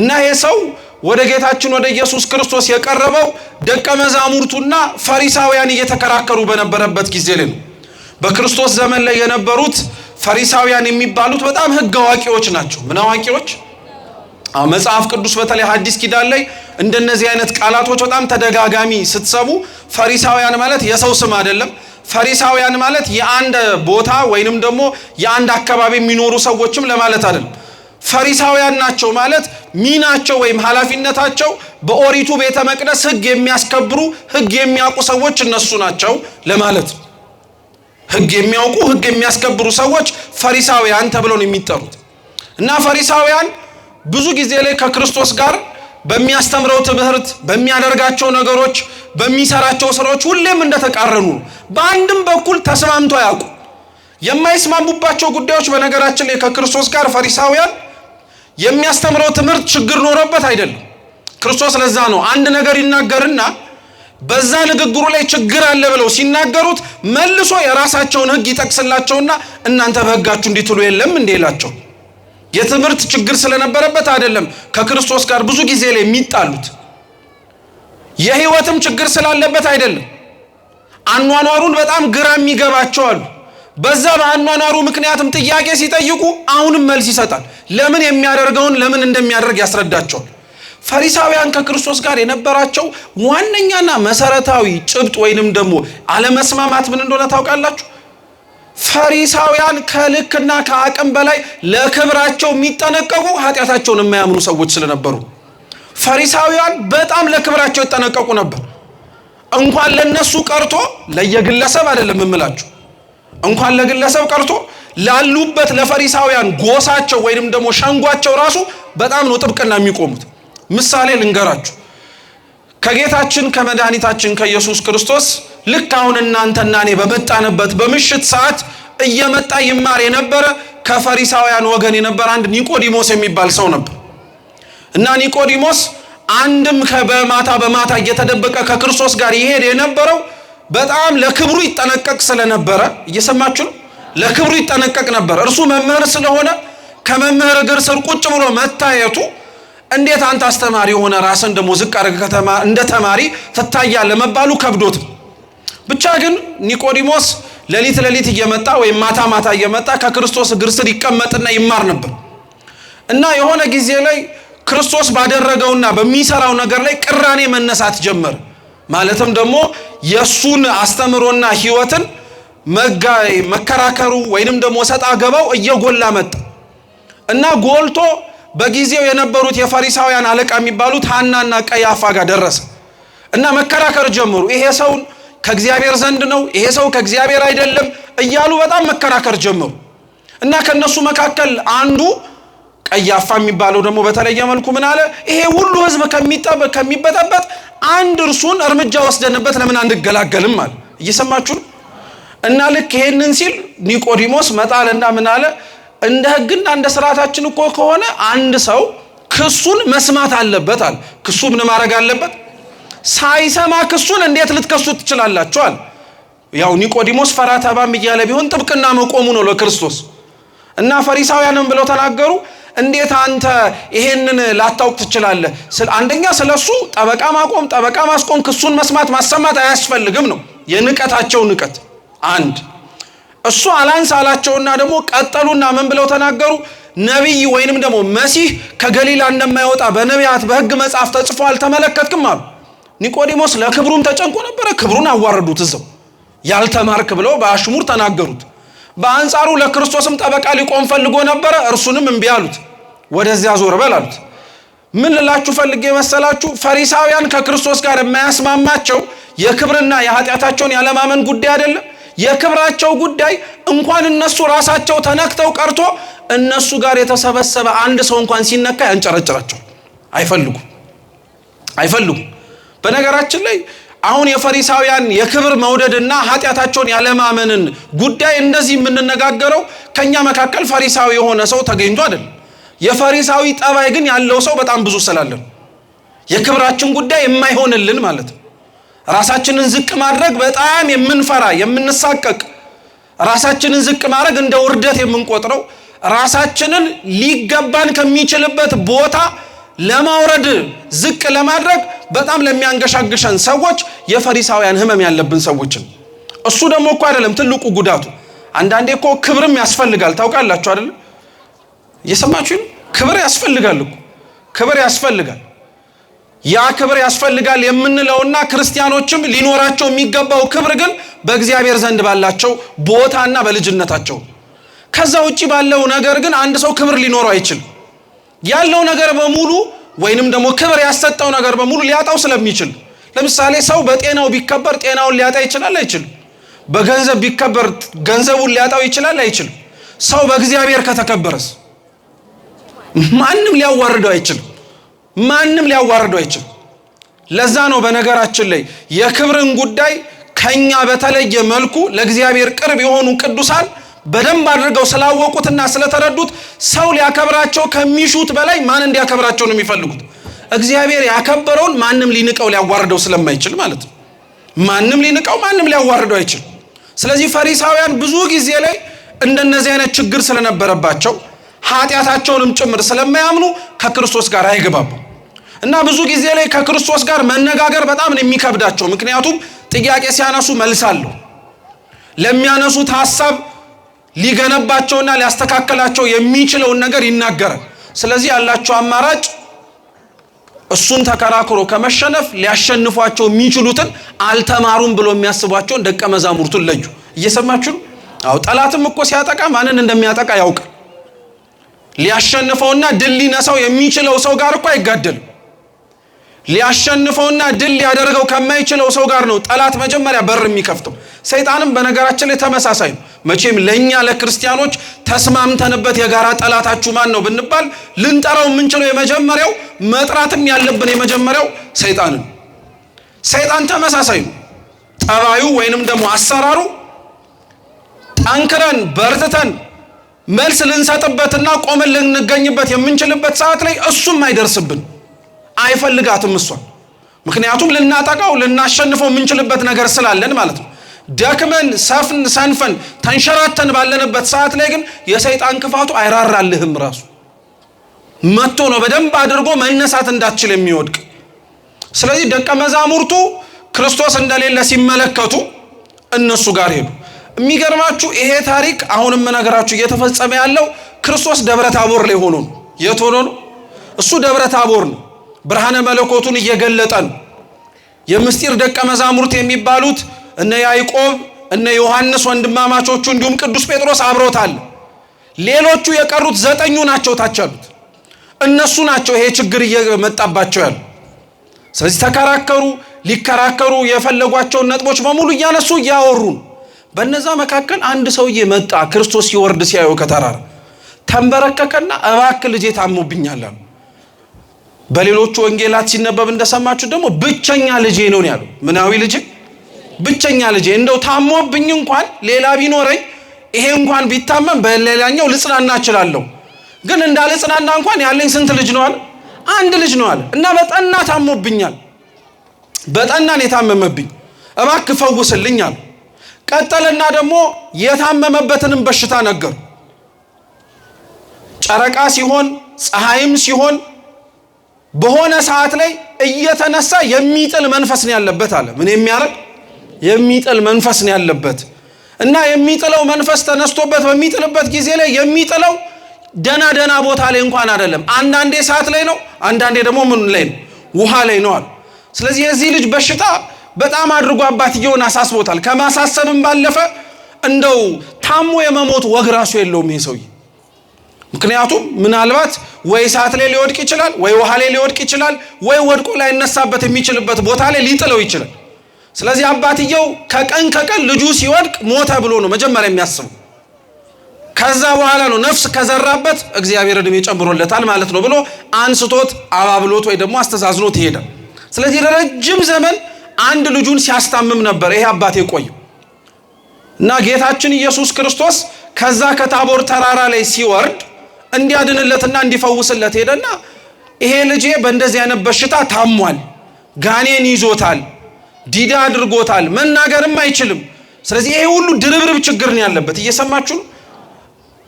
እና ይሄ ሰው ወደ ጌታችን ወደ ኢየሱስ ክርስቶስ የቀረበው ደቀ መዛሙርቱና ፈሪሳውያን እየተከራከሩ በነበረበት ጊዜ ላይ ነው። በክርስቶስ ዘመን ላይ የነበሩት ፈሪሳውያን የሚባሉት በጣም ሕግ አዋቂዎች ናቸው። ምን አዋቂዎች? መጽሐፍ ቅዱስ በተለይ ሐዲስ ኪዳን ላይ እንደነዚህ አይነት ቃላቶች በጣም ተደጋጋሚ ስትሰሙ ፈሪሳውያን ማለት የሰው ስም አይደለም። ፈሪሳውያን ማለት የአንድ ቦታ ወይንም ደግሞ የአንድ አካባቢ የሚኖሩ ሰዎችም ለማለት አይደለም። ፈሪሳውያን ናቸው ማለት ሚናቸው ወይም ኃላፊነታቸው በኦሪቱ ቤተ መቅደስ ሕግ የሚያስከብሩ ሕግ የሚያውቁ ሰዎች እነሱ ናቸው ለማለት። ሕግ የሚያውቁ ሕግ የሚያስከብሩ ሰዎች ፈሪሳውያን ተብለው ነው የሚጠሩት። እና ፈሪሳውያን ብዙ ጊዜ ላይ ከክርስቶስ ጋር በሚያስተምረው ትምህርት፣ በሚያደርጋቸው ነገሮች፣ በሚሰራቸው ስራዎች ሁሌም እንደተቃረኑ ነው። በአንድም በኩል ተስማምቶ ያውቁ የማይስማሙባቸው ጉዳዮች በነገራችን ላይ ከክርስቶስ ጋር ፈሪሳውያን የሚያስተምረው ትምህርት ችግር ኖሮበት አይደለም። ክርስቶስ ለዛ ነው አንድ ነገር ይናገርና በዛ ንግግሩ ላይ ችግር አለ ብለው ሲናገሩት መልሶ የራሳቸውን ሕግ ይጠቅስላቸውና እናንተ በሕጋችሁ እንዲትሉ የለም እንዴ ይላቸው። የትምህርት ችግር ስለነበረበት አይደለም ከክርስቶስ ጋር ብዙ ጊዜ ላይ የሚጣሉት። የህይወትም ችግር ስላለበት አይደለም። አኗኗሩን በጣም ግራ የሚገባቸው አሉ። በዛ በአኗኗሩ ምክንያትም ጥያቄ ሲጠይቁ አሁንም መልስ ይሰጣል። ለምን የሚያደርገውን ለምን እንደሚያደርግ ያስረዳቸዋል። ፈሪሳውያን ከክርስቶስ ጋር የነበራቸው ዋነኛና መሰረታዊ ጭብጥ ወይንም ደግሞ አለመስማማት ምን እንደሆነ ታውቃላችሁ? ፈሪሳውያን ከልክና ከአቅም በላይ ለክብራቸው የሚጠነቀቁ ኃጢአታቸውን የማያምኑ ሰዎች ስለነበሩ ፈሪሳውያን በጣም ለክብራቸው ይጠነቀቁ ነበር። እንኳን ለነሱ ቀርቶ ለየግለሰብ አይደለም እምላችሁ፣ እንኳን ለግለሰብ ቀርቶ ላሉበት ለፈሪሳውያን ጎሳቸው ወይንም ደግሞ ሸንጓቸው ራሱ በጣም ነው ጥብቅና የሚቆሙት። ምሳሌ ልንገራችሁ። ከጌታችን ከመድኃኒታችን ከኢየሱስ ክርስቶስ ልክ አሁን እናንተና እኔ በመጣንበት በምሽት ሰዓት እየመጣ ይማር የነበረ ከፈሪሳውያን ወገን የነበረ አንድ ኒቆዲሞስ የሚባል ሰው ነበር። እና ኒቆዲሞስ አንድም በማታ እየተደበቀ ከክርስቶስ ጋር ይሄድ የነበረው በጣም ለክብሩ ይጠነቀቅ ስለነበረ፣ እየሰማችሁ ነው፣ ለክብሩ ይጠነቀቅ ነበር። እርሱ መምህር ስለሆነ ከመምህር እግር ስር ቁጭ ብሎ መታየቱ እንዴት አንተ አስተማሪ ሆነ ራስን ደሞ ዝቅ አድርገህ እንደ ተማሪ ትታያለህ መባሉ ከብዶት፣ ብቻ ግን ኒቆዲሞስ ሌሊት እየመጣ ወይም ማታ እየመጣ ከክርስቶስ እግር ስር ይቀመጥና ይማር ነበር። እና የሆነ ጊዜ ላይ ክርስቶስ ባደረገውና በሚሰራው ነገር ላይ ቅራኔ መነሳት ጀመረ። ማለትም ደግሞ የሱን አስተምሮና ሕይወትን መከራከሩ ወይንም ደግሞ ሰጣ ገባው እየጎላ መጣ እና ጎልቶ በጊዜው የነበሩት የፈሪሳውያን አለቃ የሚባሉት ሐናና ቀያፋ ጋር ደረሰ እና መከራከር ጀመሩ። ይሄ ሰው ከእግዚአብሔር ዘንድ ነው፣ ይሄ ሰው ከእግዚአብሔር አይደለም እያሉ በጣም መከራከር ጀመሩ። እና ከነሱ መካከል አንዱ ቀያፋ የሚባለው ደግሞ በተለየ መልኩ ምን አለ? ይሄ ሁሉ ህዝብ ከሚበጠበጥ አንድ እርሱን እርምጃ ወስደንበት ለምን አንገላገልም አለ። እየሰማችሁ ነው? እና ልክ ይሄንን ሲል ኒቆዲሞስ መጣልና ምን አለ? እንደ ህግና እንደ ስርዓታችን እኮ ከሆነ አንድ ሰው ክሱን መስማት አለበት አለ። ክሱ ምን ማድረግ አለበት? ሳይሰማ ክሱን እንዴት ልትከሱት ትችላላችኋል? ያው ኒቆዲሞስ ፈራተባም እያለ ቢሆን ጥብቅና መቆሙ ነው ለክርስቶስ። እና ፈሪሳውያንም ብለው ተናገሩ፣ እንዴት አንተ ይሄንን ላታውቅ ትችላለህ? አንደኛ ስለሱ ጠበቃ ማቆም ጠበቃ ማስቆም ክሱን መስማት ማሰማት አያስፈልግም ነው የንቀታቸው ንቀት። አንድ እሱ አላንስ አላቸውና ደግሞ ቀጠሉና ምን ብለው ተናገሩ? ነቢይ ወይንም ደግሞ መሲህ ከገሊላ እንደማይወጣ በነቢያት በሕግ መጽሐፍ ተጽፎ አልተመለከትክም አሉ። ኒቆዲሞስ ለክብሩም ተጨንቆ ነበረ። ክብሩን አዋረዱት። እዛው ያልተማርክ ብለው በአሽሙር ተናገሩት። በአንጻሩ ለክርስቶስም ጠበቃ ሊቆም ፈልጎ ነበረ። እርሱንም እምቢ አሉት። ወደዚያ ዞር በል አሉት። ምን ልላችሁ ፈልጌ መሰላችሁ? ፈሪሳውያን ከክርስቶስ ጋር የማያስማማቸው የክብርና የኃጢአታቸውን ያለማመን ጉዳይ አይደለም። የክብራቸው ጉዳይ እንኳን እነሱ ራሳቸው ተነክተው ቀርቶ እነሱ ጋር የተሰበሰበ አንድ ሰው እንኳን ሲነካ ያንጨረጭራቸው አይፈልጉም። በነገራችን ላይ አሁን የፈሪሳውያን የክብር መውደድና ኃጢአታቸውን ያለማመንን ጉዳይ እንደዚህ የምንነጋገረው ከኛ መካከል ፈሪሳዊ የሆነ ሰው ተገኝቶ አይደለም። የፈሪሳዊ ጠባይ ግን ያለው ሰው በጣም ብዙ ስላለን የክብራችን ጉዳይ የማይሆንልን ማለት ነው። ራሳችንን ዝቅ ማድረግ በጣም የምንፈራ የምንሳቀቅ፣ ራሳችንን ዝቅ ማድረግ እንደ ውርደት የምንቆጥረው፣ ራሳችንን ሊገባን ከሚችልበት ቦታ ለማውረድ ዝቅ ለማድረግ በጣም ለሚያንገሻግሸን ሰዎች የፈሪሳውያን ህመም ያለብን ሰዎችን። እሱ ደግሞ እኮ አይደለም ትልቁ ጉዳቱ። አንዳንዴ እኮ ክብርም ያስፈልጋል። ታውቃላችሁ አይደል? እየሰማችሁ ክብር ያስፈልጋል እኮ ክብር ያስፈልጋል። ያ ክብር ያስፈልጋል የምንለውና ክርስቲያኖችም ሊኖራቸው የሚገባው ክብር ግን በእግዚአብሔር ዘንድ ባላቸው ቦታና በልጅነታቸው። ከዛ ውጪ ባለው ነገር ግን አንድ ሰው ክብር ሊኖረው አይችልም። ያለው ነገር በሙሉ ወይንም ደግሞ ክብር ያሰጠው ነገር በሙሉ ሊያጣው ስለሚችል፣ ለምሳሌ ሰው በጤናው ቢከበር ጤናውን ሊያጣ ይችላል አይችልም? በገንዘብ ቢከበር ገንዘቡን ሊያጣው ይችላል አይችልም? ሰው በእግዚአብሔር ከተከበረስ ማንም ሊያዋርደው አይችልም። ማንም ሊያዋርደው አይችልም። ለዛ ነው በነገራችን ላይ የክብርን ጉዳይ ከኛ በተለየ መልኩ ለእግዚአብሔር ቅርብ የሆኑ ቅዱሳን በደንብ አድርገው ስላወቁትና ስለተረዱት ሰው ሊያከብራቸው ከሚሹት በላይ ማን እንዲያከብራቸው ነው የሚፈልጉት? እግዚአብሔር ያከበረውን ማንም ሊንቀው ሊያዋርደው ስለማይችል ማለት ነው። ማንም ሊንቀው ማንም ሊያዋርደው አይችልም። ስለዚህ ፈሪሳውያን ብዙ ጊዜ ላይ እንደነዚህ አይነት ችግር ስለነበረባቸው ኃጢአታቸውንም ጭምር ስለማያምኑ ከክርስቶስ ጋር አይገባቡ እና ብዙ ጊዜ ላይ ከክርስቶስ ጋር መነጋገር በጣም ነው የሚከብዳቸው። ምክንያቱም ጥያቄ ሲያነሱ መልስ አለው። ለሚያነሱት ሐሳብ ሊገነባቸውና ሊያስተካክላቸው የሚችለውን ነገር ይናገራል። ስለዚህ ያላቸው አማራጭ እሱን ተከራክሮ ከመሸነፍ ሊያሸንፏቸው የሚችሉትን አልተማሩም ብሎ የሚያስቧቸውን ደቀ መዛሙርቱን ለዩ። እየሰማችሁ ነው? አዎ፣ ጠላትም እኮ ሲያጠቃ ማንን እንደሚያጠቃ ያውቃል። ሊያሸንፈውና ድል ሊነሳው የሚችለው ሰው ጋር እኮ አይጋደልም። ሊያሸንፈውና ድል ሊያደርገው ከማይችለው ሰው ጋር ነው ጠላት መጀመሪያ በር የሚከፍተው። ሰይጣንም በነገራችን ላይ ተመሳሳይ ነው። መቼም ለኛ ለክርስቲያኖች ተስማምተንበት የጋራ ጠላታችሁ ማን ነው ብንባል ልንጠራው የምንችለው የመጀመሪያው መጥራትም ያለብን የመጀመሪያው ሰይጣንን። ሰይጣን ተመሳሳይ ነው። ጠባዩ ወይንም ደግሞ አሰራሩ ጠንክረን በርትተን መልስ ልንሰጥበትና ቆመን ልንገኝበት የምንችልበት ሰዓት ላይ እሱም አይደርስብን፣ አይፈልጋትም እሷን። ምክንያቱም ልናጠቃው ልናሸንፈው የምንችልበት ነገር ስላለን ማለት ነው። ደክመን ሰንፈን ተንሸራተን ባለንበት ሰዓት ላይ ግን የሰይጣን ክፋቱ አይራራልህም። ራሱ መጥቶ ነው በደንብ አድርጎ መነሳት እንዳትችል የሚወድቅ። ስለዚህ ደቀ መዛሙርቱ ክርስቶስ እንደሌለ ሲመለከቱ እነሱ ጋር ሄዱ። የሚገርማችሁ ይሄ ታሪክ አሁንም ነገራችሁ እየተፈጸመ ያለው ክርስቶስ ደብረ ታቦር ላይ ሆኖ ነው። የት ሆኖ ነው? እሱ ደብረ ታቦር ነው። ብርሃነ መለኮቱን እየገለጠ ነው። የምስጢር ደቀ መዛሙርት የሚባሉት እነ ያዕቆብ እነ ዮሐንስ ወንድማማቾቹ እንዲሁም ቅዱስ ጴጥሮስ አብሮታል። ሌሎቹ የቀሩት 9 ናቸው ታች ያሉት። እነሱ ናቸው ይሄ ችግር እየመጣባቸው ያሉ። ስለዚህ ተከራከሩ። ሊከራከሩ የፈለጓቸውን ነጥቦች በሙሉ እያነሱ እያወሩ። በነዛ መካከል አንድ ሰውዬ መጣ። ክርስቶስ ሲወርድ ሲያየው ከተራራ ተንበረከከና እባክህ ልጄ ታሞብኛል አለ። በሌሎቹ ወንጌላት ሲነበብ እንደሰማችሁ ደግሞ ብቸኛ ልጄ ነው ያለው። ምናዊ ልጄ? ብቸኛ ልጄ። እንደው ታሞብኝ እንኳን ሌላ ቢኖረኝ ይሄ እንኳን ቢታመም በሌላኛው ልጽናና እችላለሁ፣ ግን እንዳልጽናና እንኳን ያለኝ ስንት ልጅ ነው አለ? አንድ ልጅ ነው አለ። እና በጠና ታሞብኛል፣ በጠና ነው የታመመብኝ፣ እባክህ ፈውስልኝ አለ። ቀጠልና ደግሞ የታመመበትንም በሽታ ነገር ጨረቃ ሲሆን ፀሐይም ሲሆን በሆነ ሰዓት ላይ እየተነሳ የሚጥል መንፈስ ነው ያለበት አለ። ምን የሚያረግ? የሚጥል መንፈስ ነው ያለበት። እና የሚጥለው መንፈስ ተነስቶበት በሚጥልበት ጊዜ ላይ የሚጥለው ደና ቦታ ላይ እንኳን አይደለም። አንዳንዴ ሰዓት ላይ ነው፣ አንዳንዴ ደግሞ ምን ላይ ነው? ውሃ ላይ ነው አለ። ስለዚህ የዚህ ልጅ በሽታ በጣም አድርጎ አባትየውን አሳስቦታል። ከማሳሰብም ባለፈ እንደው ታሞ የመሞት ወግ ራሱ የለውም ይሄ ሰውዬ። ምክንያቱም ምናልባት ወይ ሰዓት ላይ ሊወድቅ ይችላል፣ ወይ ውሃ ላይ ሊወድቅ ይችላል፣ ወይ ወድቆ ላይ ነሳበት የሚችልበት ቦታ ላይ ሊጥለው ይችላል። ስለዚህ አባትየው ከቀን ልጁ ሲወድቅ ሞተ ብሎ ነው መጀመሪያ የሚያስበው። ከዛ በኋላ ነው ነፍስ ከዘራበት እግዚአብሔር ዕድሜ ጨምሮለታል ማለት ነው ብሎ አንስቶት አባብሎት ወይ ደግሞ አስተዛዝኖት ይሄዳል። ስለዚህ ለረጅም ዘመን አንድ ልጁን ሲያስታምም ነበር ይሄ አባቴ ቆየው እና ጌታችን ኢየሱስ ክርስቶስ ከዛ ከታቦር ተራራ ላይ ሲወርድ እንዲያድንለትና እንዲፈውስለት ሄደና ይሄ ልጄ በእንደዚህ አይነት በሽታ ታሟል፣ ጋኔን ይዞታል፣ ዲዳ አድርጎታል፣ መናገርም አይችልም። ስለዚህ ይሄ ሁሉ ድርብርብ ችግር ነው ያለበት። እየሰማችሁ ነው?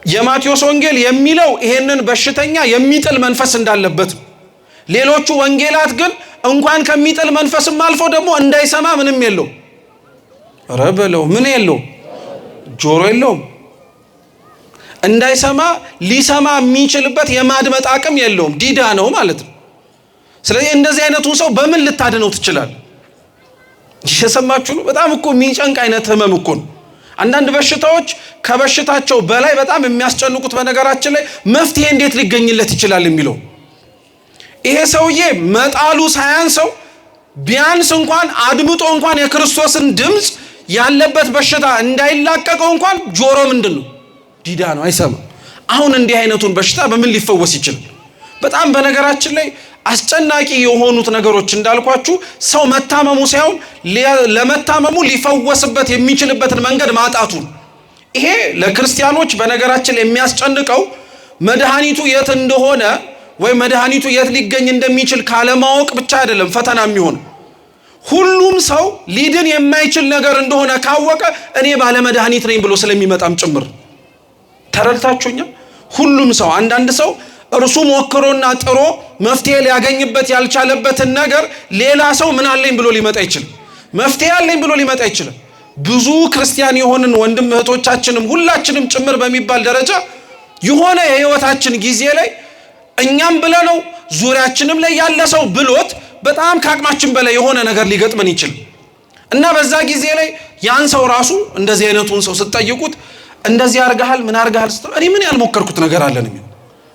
የማቴዎስ ወንጌል የሚለው ይሄንን በሽተኛ የሚጥል መንፈስ እንዳለበት፣ ሌሎቹ ወንጌላት ግን እንኳን ከሚጥል መንፈስም አልፎ ደግሞ እንዳይሰማ ምንም የለው። ኧረ በለው ምን የለው? ጆሮ የለውም። እንዳይሰማ ሊሰማ የሚችልበት የማድመጥ አቅም የለውም። ዲዳ ነው ማለት ነው። ስለዚህ እንደዚህ አይነቱን ሰው በምን ልታድነው ትችላለህ? እየሰማችሁ ነው? በጣም እኮ የሚጨንቅ አይነት ህመም እኮ ነው። አንዳንድ በሽታዎች ከበሽታቸው በላይ በጣም የሚያስጨንቁት በነገራችን ላይ መፍትሄ እንዴት ሊገኝለት ይችላል የሚለው። ይሄ ሰውዬ መጣሉ ሳያንሰው ቢያንስ እንኳን አድምጦ እንኳን የክርስቶስን ድምፅ ያለበት በሽታ እንዳይላቀቀው እንኳን ጆሮ ምንድነው ዲዳ ነው አይሰማም አሁን እንዲህ አይነቱን በሽታ በምን ሊፈወስ ይችላል በጣም በነገራችን ላይ አስጨናቂ የሆኑት ነገሮች እንዳልኳችሁ ሰው መታመሙ ሳይሆን ለመታመሙ ሊፈወስበት የሚችልበትን መንገድ ማጣቱ ይሄ ለክርስቲያኖች በነገራችን ላይ የሚያስጨንቀው መድኃኒቱ የት እንደሆነ ወይ መድኃኒቱ የት ሊገኝ እንደሚችል ካለማወቅ ብቻ አይደለም ፈተና የሚሆን ሁሉም ሰው ሊድን የማይችል ነገር እንደሆነ ካወቀ እኔ ባለ መድኃኒት ነኝ ብሎ ስለሚመጣም ጭምር ተረድታችሁኛል ሁሉም ሰው አንዳንድ ሰው እርሱ ሞክሮና ጥሮ መፍትሄ ሊያገኝበት ያልቻለበትን ነገር ሌላ ሰው ምን አለኝ ብሎ ሊመጣ ይችላል መፍትሄ አለኝ ብሎ ሊመጣ ይችላል ብዙ ክርስቲያን የሆንን ወንድም እህቶቻችንም ሁላችንም ጭምር በሚባል ደረጃ የሆነ የህይወታችን ጊዜ ላይ እኛም ብለነው ዙሪያችንም ላይ ያለ ሰው ብሎት በጣም ካቅማችን በላይ የሆነ ነገር ሊገጥመን ይችላል እና በዛ ጊዜ ላይ ያን ሰው ራሱ እንደዚህ አይነቱን ሰው ስትጠይቁት እንደዚህ አርጋሃል ምን አርጋሃል እኔ ምን ያልሞከርኩት ነገር አለን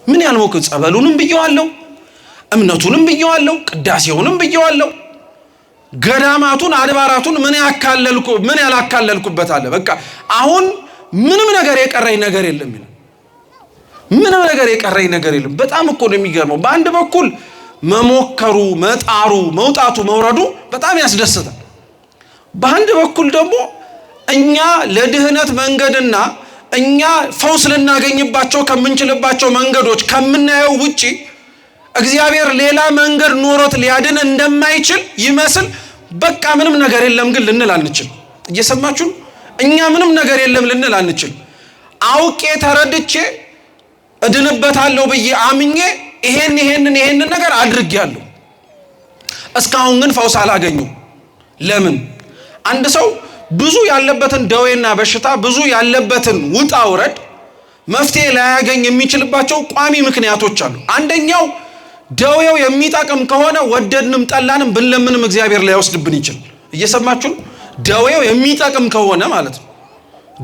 ምን ያልሞከርኩት ጸበሉንም ብየዋለሁ እምነቱንም ብየዋለሁ ቅዳሴውንም ብየዋለሁ ገዳማቱን አድባራቱን ምን ያላካለልኩበት አለ በቃ አሁን ምንም ነገር የቀረኝ ነገር የለም ምንም ነገር የቀረኝ ነገር የለም በጣም እኮ ነው የሚገርመው በአንድ በኩል መሞከሩ መጣሩ መውጣቱ መውረዱ በጣም ያስደስታል በአንድ በኩል ደግሞ እኛ ለድህነት መንገድና እኛ ፈውስ ልናገኝባቸው ከምንችልባቸው መንገዶች ከምናየው ውጪ እግዚአብሔር ሌላ መንገድ ኖሮት ሊያድን እንደማይችል ይመስል በቃ ምንም ነገር የለም ግን ልንል አንችል እየሰማችሁ እኛ ምንም ነገር የለም ልንል አንችል አውቄ ተረድቼ እድንበታለሁ ብዬ አምኜ ይሄን ነገር አድርጌያለሁ እስካሁን ግን ፈውስ አላገኘሁም ለምን አንድ ሰው ብዙ ያለበትን ደዌና በሽታ ብዙ ያለበትን ውጣ ውረድ መፍትሄ ላያገኝ የሚችልባቸው ቋሚ ምክንያቶች አሉ አንደኛው ደዌው የሚጠቅም ከሆነ ወደድንም ጠላንም ብንለምንም እግዚአብሔር ላይ ያወስድብን ይችላል እየሰማችሁ ደዌው የሚጠቅም ከሆነ ማለት ነው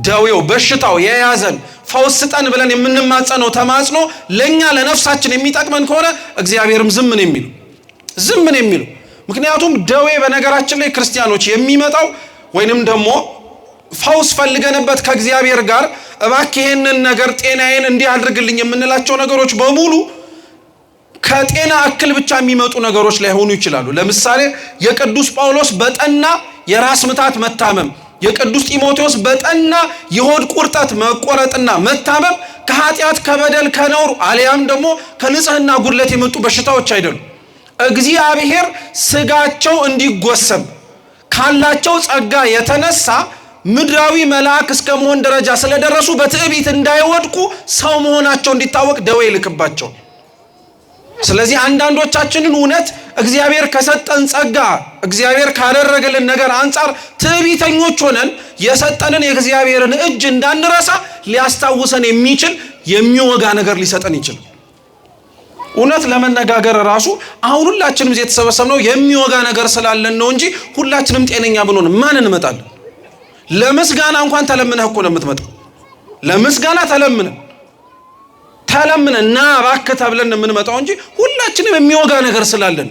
ደዌው በሽታው የያዘን ፈውስ ስጠን ብለን የምንማጸነው ተማጽኖ ለኛ ለነፍሳችን የሚጠቅመን ከሆነ እግዚአብሔርም ዝም ነው የሚለው ምክንያቱም ደዌ በነገራችን ላይ ክርስቲያኖች የሚመጣው ወይንም ደግሞ ፈውስ ፈልገንበት ከእግዚአብሔር ጋር እባክህ ይሄንን ነገር ጤናዬን እንዲህ አድርግልኝ የምንላቸው ነገሮች በሙሉ ከጤና እክል ብቻ የሚመጡ ነገሮች ላይ ሆኑ ይችላሉ ለምሳሌ የቅዱስ ጳውሎስ በጠና የራስ ምታት መታመም የቅዱስ ጢሞቴዎስ በጠና የሆድ ቁርጠት መቆረጥና መታመም ከኃጢአት ከበደል ከነውር አሊያም ደግሞ ከንጽህና ጉድለት የመጡ በሽታዎች አይደሉም እግዚአብሔር ስጋቸው እንዲጎሰም ካላቸው ጸጋ የተነሳ ምድራዊ መልአክ እስከመሆን ደረጃ ስለደረሱ በትዕቢት እንዳይወድቁ ሰው መሆናቸው እንዲታወቅ ደዌ ይልክባቸው ስለዚህ አንዳንዶቻችንን እውነት እግዚአብሔር ከሰጠን ጸጋ እግዚአብሔር ካደረገልን ነገር አንፃር ትዕቢተኞች ሆነን የሰጠንን የእግዚአብሔርን እጅ እንዳንረሳ ሊያስታውሰን የሚችል የሚወጋ ነገር ሊሰጠን ይችላል እውነት ለመነጋገር ራሱ አሁን ሁላችንም የተሰበሰብነው የሚወጋ ነገር ስላለን ነው እንጂ ሁላችንም ጤነኛ ብንሆን ማን እንመጣለን ለምስጋና እንኳን ተለምነህ እኮ ነው የምትመጣው ለምስጋና ተለምነና እባክህ ተብለን የምንመጣው እንጂ ሁላችንም የሚወጋ ነገር ስላለን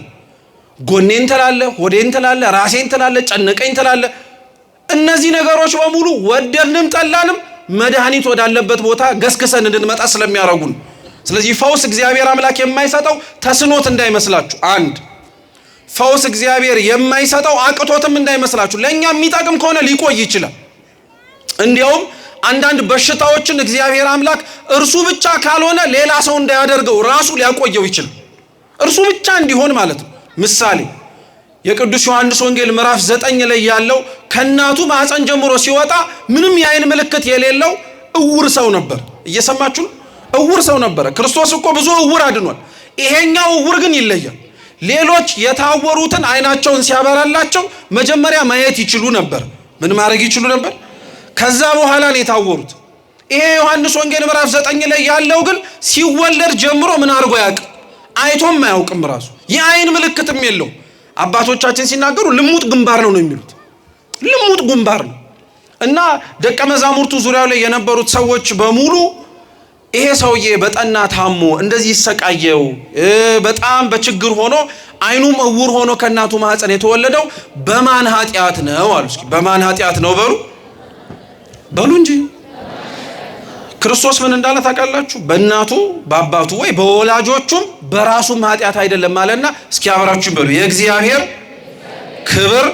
ጎኔን ተላለ ሆዴን ተላለ ራሴን ተላለ ጨነቀኝ ተላለ እነዚህ ነገሮች በሙሉ ወደድንም ጠላንም መድኃኒት ወዳለበት ቦታ ገስግሰን እንድንመጣ ስለሚያረጉን ስለዚህ ፈውስ እግዚአብሔር አምላክ የማይሰጠው ተስኖት እንዳይመስላችሁ አንድ ፈውስ እግዚአብሔር የማይሰጠው አቅቶትም እንዳይመስላችሁ ለኛ የሚጠቅም ከሆነ ሊቆይ ይችላል እንዲያውም አንዳንድ በሽታዎችን እግዚአብሔር አምላክ እርሱ ብቻ ካልሆነ ሌላ ሰው እንዳያደርገው ራሱ ሊያቆየው ይችላል እርሱ ብቻ እንዲሆን ማለት ነው ምሳሌ የቅዱስ ዮሐንስ ወንጌል ምዕራፍ 9 ላይ ያለው ከናቱ ማህፀን ጀምሮ ሲወጣ ምንም የአይን ምልክት የሌለው እውር ሰው ነበር እየሰማችሁ እውር ሰው ነበር ክርስቶስ እኮ ብዙ እውር አድኗል ይሄኛው እውር ግን ይለያል ሌሎች የታወሩትን አይናቸውን ሲያበራላቸው መጀመሪያ ማየት ይችሉ ነበር ምን ማድረግ ይችሉ ነበር ከዛ በኋላ ነው የታወሩት ይሄ ዮሐንስ ወንጌል ምዕራፍ 9 ላይ ያለው ግን ሲወለድ ጀምሮ ምን አድርጎ ያውቅ አይቶም አያውቅም ራሱ የአይን ምልክትም የለው አባቶቻችን ሲናገሩ ልሙጥ ግንባር ነው የሚሉት ልሙጥ ግንባር ነው እና ደቀ መዛሙርቱ ዙሪያው ላይ የነበሩት ሰዎች በሙሉ ይሄ ሰውዬ በጠና ታሞ እንደዚህ ይሰቃየው በጣም በችግር ሆኖ አይኑም እውር ሆኖ ከእናቱ ማህፀን የተወለደው በማን ኃጢአት ነው አሉ። እስኪ በማን ኃጢአት ነው በሉ እንጂ። ክርስቶስ ምን እንዳለ ታውቃላችሁ? በእናቱ በአባቱ ወይ በወላጆቹም በራሱም ኃጢአት አይደለም ማለትና እስኪ አብራችሁ በሉ የእግዚአብሔር ክብር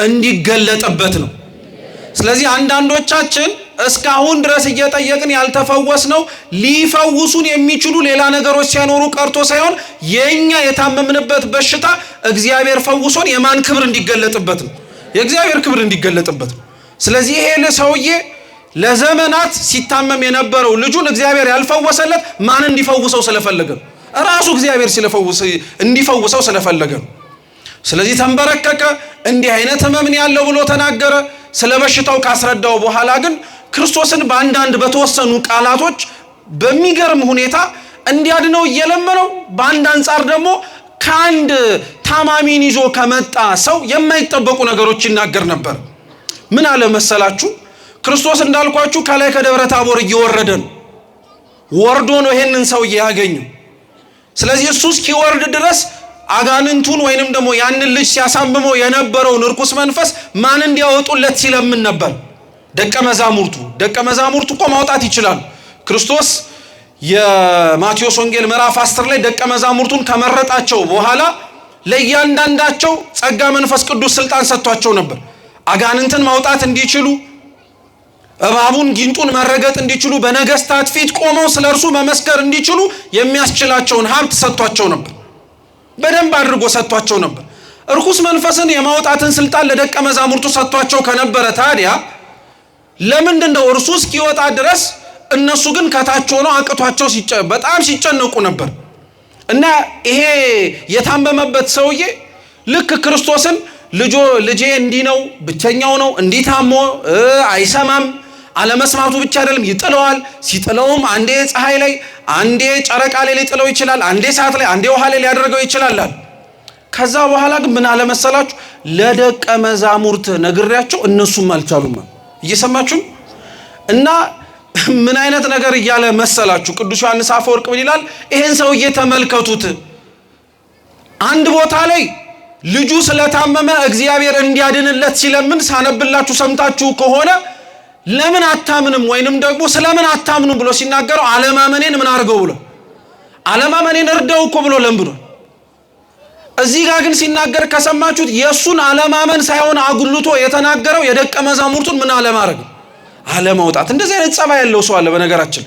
እንዲገለጥበት ነው። ስለዚህ አንዳንዶቻችን እስካሁን ድረስ እየጠየቅን ያልተፈወስ ነው ሊፈውሱን የሚችሉ ሌላ ነገሮች ሲያኖሩ ቀርቶ ሳይሆን የኛ የታመምንበት በሽታ እግዚአብሔር ፈውሶን የማን ክብር እንዲገለጥበት ነው? የእግዚአብሔር ክብር እንዲገለጥበት ነው። ስለዚህ ይሄ ሰውዬ ለዘመናት ሲታመም የነበረው ልጁን እግዚአብሔር ያልፈወሰለት ማን እንዲፈውሰው ስለፈለገ ነው? ራሱ እግዚአብሔር እንዲፈውሰው ስለፈለገ ነው። ስለዚህ ተንበረከከ። እንዲህ አይነት ህመም ያለው ብሎ ተናገረ። ስለ በሽታው ካስረዳው በኋላ ግን ክርስቶስን በአንዳንድ በተወሰኑ ቃላቶች በሚገርም ሁኔታ እንዲያድነው እየለመነው፣ በአንድ አንጻር ደግሞ ከአንድ ታማሚን ይዞ ከመጣ ሰው የማይጠበቁ ነገሮች ይናገር ነበር። ምን አለ መሰላችሁ? ክርስቶስ እንዳልኳችሁ ከላይ ከደብረ ታቦር እየወረደ ነው። ወርዶ ነው ይሄንን ሰውዬ ያገኘው። ስለዚህ እሱ እስኪወርድ ድረስ አጋንንቱን ወይንም ደግሞ ያንን ልጅ ሲያሳምመው የነበረውን ርኩስ መንፈስ ማን እንዲያወጡለት ሲለምን ነበር? ደቀ መዛሙርቱ እኮ ማውጣት ይችላሉ። ክርስቶስ የማቴዎስ ወንጌል ምዕራፍ 10 ላይ ደቀ መዛሙርቱን ከመረጣቸው በኋላ ለእያንዳንዳቸው ጸጋ መንፈስ ቅዱስ ስልጣን ሰጥቷቸው ነበር። አጋንንትን ማውጣት እንዲችሉ፣ እባቡን ጊንጡን መረገጥ እንዲችሉ፣ በነገስታት ፊት ቆመው ስለ እርሱ መመስከር እንዲችሉ የሚያስችላቸውን ሀብት ሰጥቷቸው ነበር። በደንብ አድርጎ ሰጥቷቸው ነበር። እርኩስ መንፈስን የማውጣትን ስልጣን ለደቀ መዛሙርቱ ሰጥቷቸው ከነበረ ታዲያ ለምንድነው እርሱ እስኪወጣ ድረስ እነሱ ግን ከታች ሆነው አቅቷቸው በጣም ሲጨነቁ ነበር? እና ይሄ የታመመበት ሰውዬ ልክ ክርስቶስን ልጄ እንዲህ ነው፣ ብቸኛው ነው፣ እንዲህ ታሞ አይሰማም፣ አለመስማቱ ብቻ አይደለም ይጥለዋል። ሲጥለውም አንዴ ፀሐይ ላይ፣ አንዴ ጨረቃ ላይ ሊጥለው ይችላል፣ አንዴ ሰዓት ላይ፣ አንዴ ውሃ ላይ ሊያደርገው ይችላል። ከዛ በኋላ ግን ምን አለ መሰላችሁ? ለደቀ መዛሙርት ነግሬያቸው እነሱም አልቻሉም። እየሰማችሁ እና ምን አይነት ነገር እያለ መሰላችሁ? ቅዱስ ዮሐንስ አፈወርቅ ምን ይላል? ይሄን ሰውዬ ተመልከቱት። አንድ ቦታ ላይ ልጁ ስለታመመ እግዚአብሔር እንዲያድንለት ሲለምን ሳነብላችሁ ሰምታችሁ ከሆነ ለምን አታምንም ወይንም ደግሞ ስለምን አታምኑ ብሎ ሲናገረው አለማመኔን ምን አድርገው ብሎ አለማመኔን እርዳው እኮ ብሎ ለምብሏል። እዚህ ጋር ግን ሲናገር ከሰማችሁት የሱን አለማመን ሳይሆን አጉልቶ የተናገረው የደቀ መዛሙርቱን ምን አለማድረግ አለማውጣት። እንደዚህ አይነት ጸባይ ያለው ሰው አለ በነገራችን።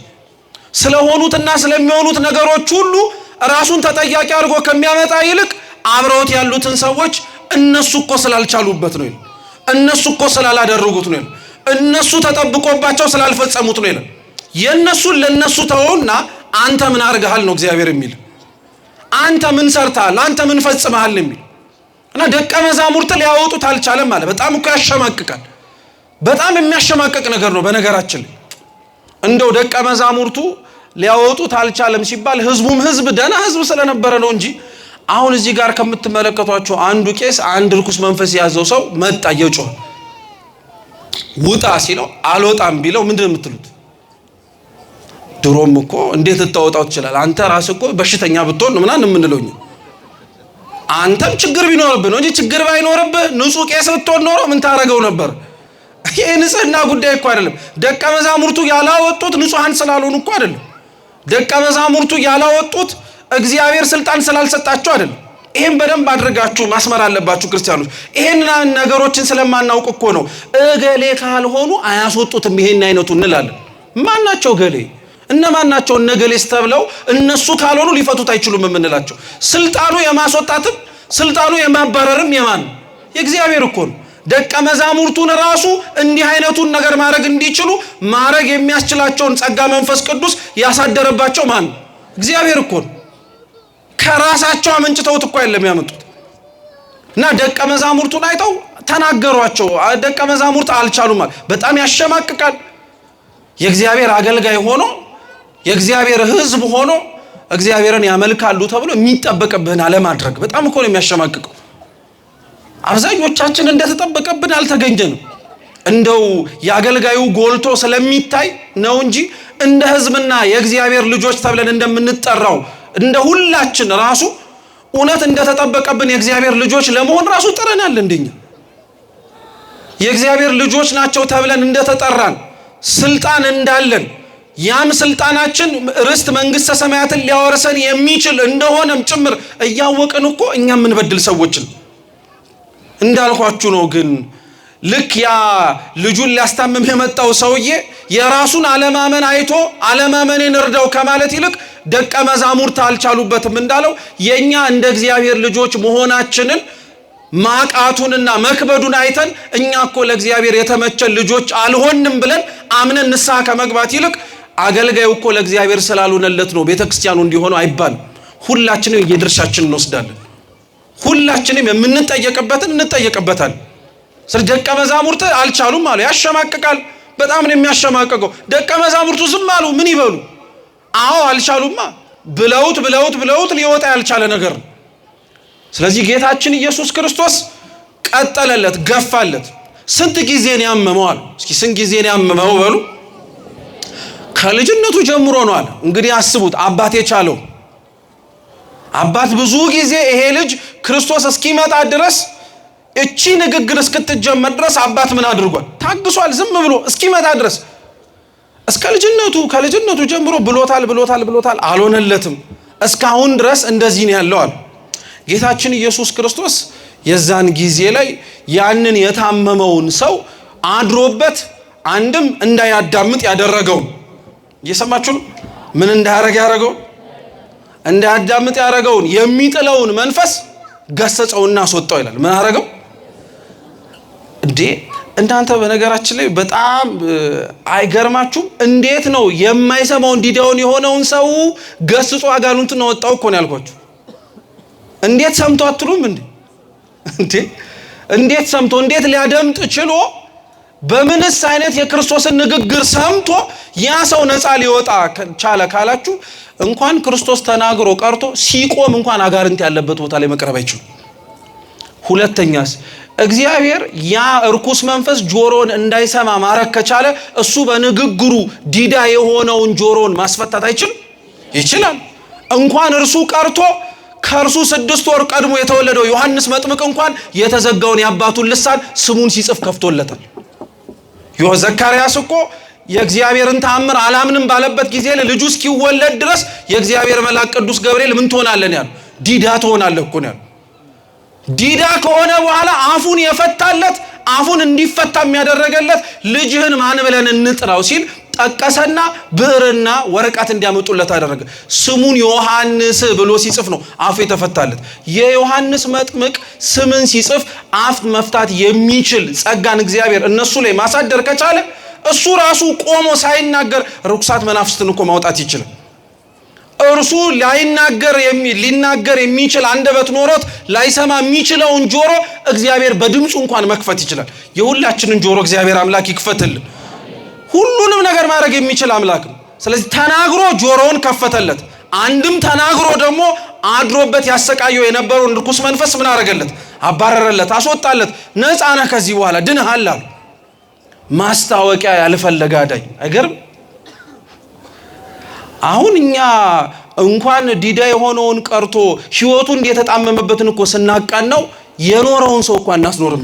ስለሆኑትና ስለሚሆኑት ነገሮች ሁሉ ራሱን ተጠያቂ አድርጎ ከሚያመጣ ይልቅ አብረውት ያሉትን ሰዎች እነሱ እኮ ስላልቻሉበት ነው፣ እነሱ እኮ ስላላደረጉት ነው፣ እነሱ ተጠብቆባቸው ስላልፈጸሙት ነው ይላል። የነሱን ለነሱ ተውና አንተ ምን አርገሃል ነው እግዚአብሔር የሚል። አንተ ምን ሰርተሃል፣ አንተ ምን ፈጽመሃል የሚል እና ደቀ መዛሙርት ሊያወጡት አልቻለም ማለት በጣም እኮ ያሸማቅቃል። በጣም የሚያሸማቅቅ ነገር ነው በነገራችን ላይ። እንደው ደቀ መዛሙርቱ ሊያወጡት አልቻለም ሲባል ህዝቡም ደና ህዝብ ስለነበረ ነው እንጂ አሁን እዚህ ጋር ከምትመለከቷቸው አንዱ ቄስ አንድ ርኩስ መንፈስ ያዘው ሰው መጣ እየጮኸ ውጣ ሲለው አልወጣም ቢለው ምንድነው የምትሉት? ድሮም እኮ እንዴት ልታወጣው ትችላለህ? አንተ ራስህ እኮ በሽተኛ ብትሆን ምናምን የምንለውኝ አንተም ችግር ቢኖርብህ ነው እንጂ ችግር ባይኖርብህ ንጹህ ቄስ ብትሆን ኖሮ ምን ታረገው ነበር? ይሄ ንጽህና ጉዳይ እኮ አይደለም። ደቀ መዛሙርቱ ያላወጡት ንጹሃን ስላልሆኑ እኮ አይደለም። ደቀ መዛሙርቱ ያላወጡት እግዚአብሔር ስልጣን ስላልሰጣቸው አይደለም። ይሄን በደንብ አድርጋችሁ ማስመር አለባችሁ ክርስቲያኖች። ይሄን ነገሮችን ስለማናውቅ እኮ ነው እገሌ ካልሆኑ አያስወጡትም ይሄን አይነቱ እንላለን። ማናቸው ገሌ እነማን ናቸው? እነገሌስ ተብለው እነሱ ካልሆኑ ሊፈቱት አይችሉም የምንላቸው። ስልጣኑ የማስወጣትም ስልጣኑ የማባረርም የማን? የእግዚአብሔር እኮ ነው። ደቀ መዛሙርቱን ራሱ እንዲህ አይነቱን ነገር ማድረግ እንዲችሉ ማድረግ የሚያስችላቸውን ጸጋ መንፈስ ቅዱስ ያሳደረባቸው ማን? እግዚአብሔር እኮ ነው። ከራሳቸው አመንጭተውት እኮ አይደለም ያመጡት። እና ደቀ መዛሙርቱን አይተው ተናገሯቸው። ደቀ መዛሙርት አልቻሉም ማለት በጣም ያሸማቅቃል። የእግዚአብሔር አገልጋይ ሆኖ የእግዚአብሔር ሕዝብ ሆኖ እግዚአብሔርን ያመልካሉ ተብሎ የሚጠበቅብህን አለማድረግ በጣም እኮ ነው የሚያሸማቅቀው። አብዛኞቻችን እንደተጠበቀብን አልተገኘንም። እንደው የአገልጋዩ ጎልቶ ስለሚታይ ነው እንጂ እንደ ሕዝብና የእግዚአብሔር ልጆች ተብለን እንደምንጠራው እንደ ሁላችን ራሱ እውነት እንደተጠበቀብን የእግዚአብሔር ልጆች ለመሆን ራሱ ጥረናል። እንደኛ የእግዚአብሔር ልጆች ናቸው ተብለን እንደተጠራን ስልጣን እንዳለን ያም ስልጣናችን ርስት መንግስተ ሰማያትን ሊያወርሰን የሚችል እንደሆነም ጭምር እያወቅን እኮ እኛ የምንበድል ሰዎችን እንዳልኳችሁ ነው። ግን ልክ ያ ልጁን ሊያስታምም የመጣው ሰውዬ የራሱን አለማመን አይቶ አለማመኔን እርዳው ከማለት ይልቅ ደቀ መዛሙርት አልቻሉበትም እንዳለው የኛ እንደ እግዚአብሔር ልጆች መሆናችንን ማቃቱንና መክበዱን አይተን እኛ እኮ ለእግዚአብሔር የተመቸን ልጆች አልሆንም ብለን አምነን ንስሐ ከመግባት ይልቅ አገልጋዩ እኮ ለእግዚአብሔር ስላልሆነለት ነው ቤተክርስቲያኑ እንዲሆነው አይባልም። ሁላችንም የድርሻችንን እንወስዳለን። ሁላችንም የምንጠየቅበትን እንጠየቅበታል። ስለዚህ ደቀ መዛሙርት አልቻሉም አሉ። ያሸማቅቃል። በጣም ነው የሚያሸማቅቀው። ደቀ መዛሙርቱ ዝም አሉ። ምን ይበሉ? አዎ አልቻሉማ። ብለውት ሊወጣ ያልቻለ ነገር ነው። ስለዚህ ጌታችን ኢየሱስ ክርስቶስ ቀጠለለት፣ ገፋለት። ስንት ጊዜ ነው ያመመው አሉ። እስኪ ስንት ጊዜ ነው ያመመው በሉ። ከልጅነቱ ጀምሮ ነው አለ። እንግዲህ አስቡት፣ አባት የቻለው አባት ብዙ ጊዜ ይሄ ልጅ ክርስቶስ እስኪመጣ ድረስ እቺ ንግግር እስክትጀመር ድረስ አባት ምን አድርጓል? ታግሷል። ዝም ብሎ እስኪመጣ ድረስ እስከ ከልጅነቱ ጀምሮ ብሎታል፣ አልሆነለትም። እስካሁን ድረስ እንደዚህ ነው ያለው አለ። ጌታችን ኢየሱስ ክርስቶስ የዛን ጊዜ ላይ ያንን የታመመውን ሰው አድሮበት አንድም እንዳያዳምጥ ያደረገው እየሰማችሁ ምን እንዳያረግ ያደረገው እንዳያዳምጥ ያደረገውን የሚጥለውን መንፈስ ገሰጸውና አስወጣው ይላል። ምን አደረገው እንዴ? እናንተ በነገራችን ላይ በጣም አይገርማችሁም? እንዴት ነው የማይሰማው ዲዳውን የሆነውን ሰው ገስጾ አጋንንቱን አወጣው እኮ ነው ያልኳችሁ። እንዴት ሰምቶ አትሉም እንዴ? እንዴት ሰምቶ እንዴት ሊያደምጥ ችሎ በምንስ አይነት የክርስቶስን ንግግር ሰምቶ ያ ሰው ነፃ ሊወጣ ቻለ ካላችሁ እንኳን ክርስቶስ ተናግሮ ቀርቶ ሲቆም እንኳን አጋንንት ያለበት ቦታ ላይ መቅረብ አይችልም። ሁለተኛስ እግዚአብሔር ያ እርኩስ መንፈስ ጆሮን እንዳይሰማ ማረክ ከቻለ እሱ በንግግሩ ዲዳ የሆነውን ጆሮን ማስፈታት አይችልም? ይችላል። እንኳን እርሱ ቀርቶ ከእርሱ 6 ወር ቀድሞ የተወለደው ዮሐንስ መጥምቅ እንኳን የተዘጋውን የአባቱን ልሳን ስሙን ሲጽፍ ከፍቶለታል። ዘካርያስ እኮ የእግዚአብሔርን ተአምር አላምንም ባለበት ጊዜ ልጁ እስኪወለድ ድረስ የእግዚአብሔር መልአክ ቅዱስ ገብርኤል ምን ትሆናለህ ያለው? ዲዳ ትሆናለህ እኮ ነው ያለው። ዲዳ ከሆነ በኋላ አፉን የፈታለት አፉን እንዲፈታ የሚያደረገለት ልጅህን ማን ብለን እንጥራው ሲል ጠቀሰና ብዕርና ወረቀት እንዲያመጡለት አደረገ። ስሙን ዮሐንስ ብሎ ሲጽፍ ነው አፉ የተፈታለት። የዮሐንስ መጥምቅ ስምን ሲጽፍ አፍ መፍታት የሚችል ጸጋን እግዚአብሔር እነሱ ላይ ማሳደር ከቻለ እሱ ራሱ ቆሞ ሳይናገር ርኩሳት መናፍስትን እኮ ማውጣት ይችላል። እርሱ ሊናገር የሚችል አንደበት ኖሮት ላይሰማ የሚችለውን ጆሮ እግዚአብሔር በድምፁ እንኳን መክፈት ይችላል። የሁላችንን ጆሮ እግዚአብሔር አምላክ ይክፈትልን። ሁሉንም ነገር ማድረግ የሚችል አምላክ ነው። ስለዚህ ተናግሮ ጆሮውን ከፈተለት። አንድም ተናግሮ ደግሞ አድሮበት ያሰቃየው የነበረውን ርኩስ መንፈስ ምን አደረገለት? አባረረለት፣ አስወጣለት። ነፃ ነህ፣ ከዚህ በኋላ ድነሃል አሉ። ማስታወቂያ ያልፈለገ አዳኝ አይገርም? አሁን እኛ እንኳን ዲዳ የሆነውን ቀርቶ ህይወቱ እንደተጣመመበትን እኮ ስናቃናው የኖረውን ሰው እንኳን እናስኖርም።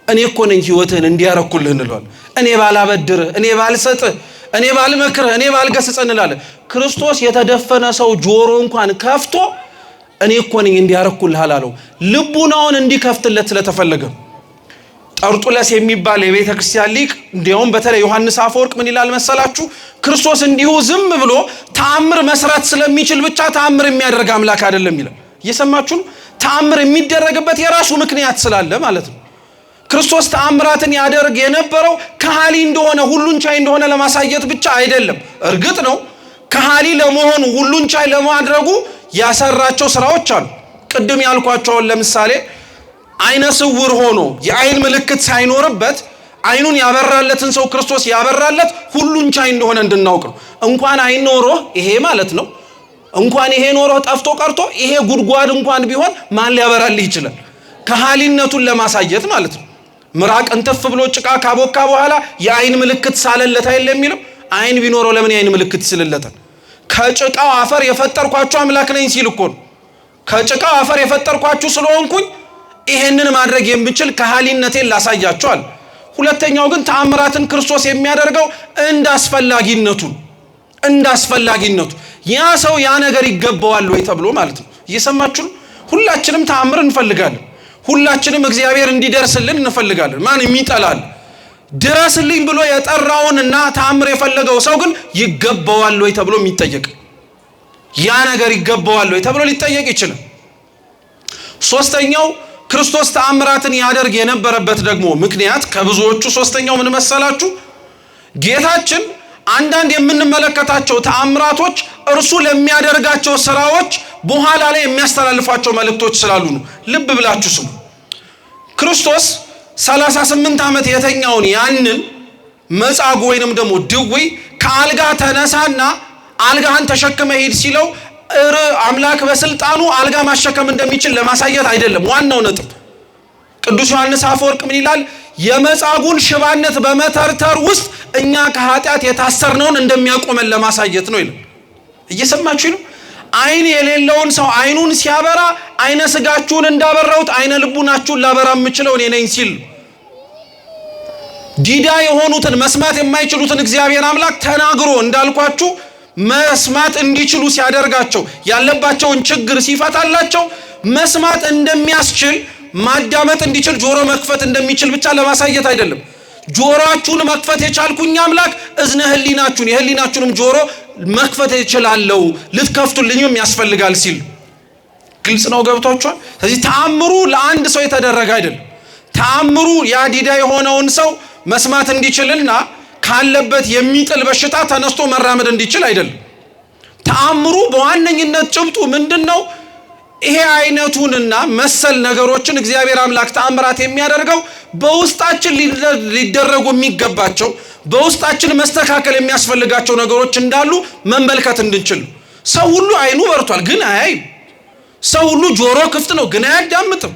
እኔ እኮ ነኝ ህይወትህን እንዲያረኩልህ እንለዋለን። እኔ ባላበድርህ፣ እኔ ባልሰጥህ፣ እኔ ባልመክርህ፣ እኔ ባልገስጽህ እንላለን። ክርስቶስ የተደፈነ ሰው ጆሮ እንኳን ከፍቶ እኔ እኮ ነኝ እንዲያረኩልህ አላለው። ልቡናውን እንዲከፍትለት ስለተፈለገ ጠርጡለስ የሚባል የቤተ ክርስቲያን ሊቅ እንዲያውም በተለይ ዮሐንስ አፈወርቅ ምን ይላል መሰላችሁ? ክርስቶስ እንዲሁ ዝም ብሎ ተአምር መስራት ስለሚችል ብቻ ተአምር የሚያደርግ አምላክ አይደለም ይላል። እየሰማችሁ ነው? ተአምር የሚደረግበት የራሱ ምክንያት ስላለ ማለት ነው። ክርስቶስ ተአምራትን ያደርግ የነበረው ከሃሊ እንደሆነ ሁሉን ቻይ እንደሆነ ለማሳየት ብቻ አይደለም። እርግጥ ነው ከሃሊ ለመሆኑ ሁሉን ቻይ ለማድረጉ ያሰራቸው ስራዎች አሉ። ቅድም ያልኳቸውን ለምሳሌ አይነ ስውር ሆኖ የአይን ምልክት ሳይኖርበት አይኑን ያበራለትን ሰው ክርስቶስ ያበራለት ሁሉን ቻይ እንደሆነ እንድናውቅ ነው። እንኳን አይን ኖሮ ይሄ ማለት ነው እንኳን ይሄ ኖሮ ጠፍቶ ቀርቶ ይሄ ጉድጓድ እንኳን ቢሆን ማን ሊያበራልህ ይችላል? ከሃሊነቱን ለማሳየት ማለት ነው። ምራቅ እንተፍ ብሎ ጭቃ ካቦካ በኋላ የአይን ምልክት ሳለለት አይደል የሚለው? አይን ቢኖረው ለምን የአይን ምልክት ይስልለታል? ከጭቃው አፈር የፈጠርኳቸው አምላክ ነኝ ሲል እኮ ነው። ከጭቃው አፈር የፈጠርኳችሁ ስለሆንኩኝ ይሄንን ማድረግ የምችል ከሃሊነቴን ላሳያችኋል። ሁለተኛው ግን ተአምራትን ክርስቶስ የሚያደርገው እንዳስፈላጊነቱ ያ ሰው ያ ነገር ይገባዋል ወይ ተብሎ ማለት ነው። እየሰማችሁ ሁላችንም ተአምር እንፈልጋለን። ሁላችንም እግዚአብሔር እንዲደርስልን እንፈልጋለን። ማን የሚጠላል? ድረስልኝ ብሎ የጠራውንና ተአምር የፈለገው ሰው ግን ይገባዋል ወይ ተብሎ የሚጠየቅ ያ ነገር ይገባዋል ወይ ተብሎ ሊጠየቅ ይችላል። ሶስተኛው ክርስቶስ ተአምራትን ያደርግ የነበረበት ደግሞ ምክንያት ከብዙዎቹ ሶስተኛው ምን መሰላችሁ? ጌታችን አንዳንድ የምንመለከታቸው ተአምራቶች እርሱ ለሚያደርጋቸው ስራዎች በኋላ ላይ የሚያስተላልፋቸው መልእክቶች ስላሉ ነው። ልብ ብላችሁ ስሙ። ክርስቶስ 38 ዓመት የተኛውን ያንን መጻጉዕ ወይንም ደግሞ ድውይ ከአልጋ ተነሳና አልጋህን ተሸክመ ሂድ ሲለው አምላክ በስልጣኑ አልጋ ማሸከም እንደሚችል ለማሳየት አይደለም። ዋናው ነጥብ ቅዱስ ዮሐንስ አፈወርቅ ምን ይላል? የመጻጉዕን ሽባነት በመተርተር ውስጥ እኛ ከኃጢአት የታሰርነውን እንደሚያቆመን ለማሳየት ነው ይላል። እየሰማችሁ ነው? አይን የሌለውን ሰው አይኑን ሲያበራ አይነ ስጋችሁን እንዳበራሁት አይነ ልቡናችሁን ላበራ የምችለው እኔ ነኝ ሲል፣ ዲዳ የሆኑትን መስማት የማይችሉትን እግዚአብሔር አምላክ ተናግሮ እንዳልኳችሁ መስማት እንዲችሉ ሲያደርጋቸው ያለባቸውን ችግር ሲፈታላቸው መስማት እንደሚያስችል ማዳመጥ እንዲችል ጆሮ መክፈት እንደሚችል ብቻ ለማሳየት አይደለም። ጆሮአችሁን መክፈት የቻልኩኝ አምላክ እዝነ ህሊናችሁን የህሊናችሁንም ጆሮ መክፈት እችላለሁ ልትከፍቱልኝም ያስፈልጋል ሲል ግልጽ ነው። ገብቷችኋል? ስለዚህ ተአምሩ ለአንድ ሰው የተደረገ አይደለም። ተአምሩ ያ ዲዳ የሆነውን ሰው መስማት እንዲችልና ካለበት የሚጥል በሽታ ተነስቶ መራመድ እንዲችል አይደለም። ተአምሩ በዋነኝነት ጭብጡ ምንድነው? ይሄ አይነቱንና መሰል ነገሮችን እግዚአብሔር አምላክ ተአምራት የሚያደርገው በውስጣችን ሊደረጉ የሚገባቸው በውስጣችን መስተካከል የሚያስፈልጋቸው ነገሮች እንዳሉ መመልከት እንድንችል። ሰው ሁሉ አይኑ በርቷል ግን አያይም። ሰው ሁሉ ጆሮ ክፍት ነው ግን አያዳምጥም።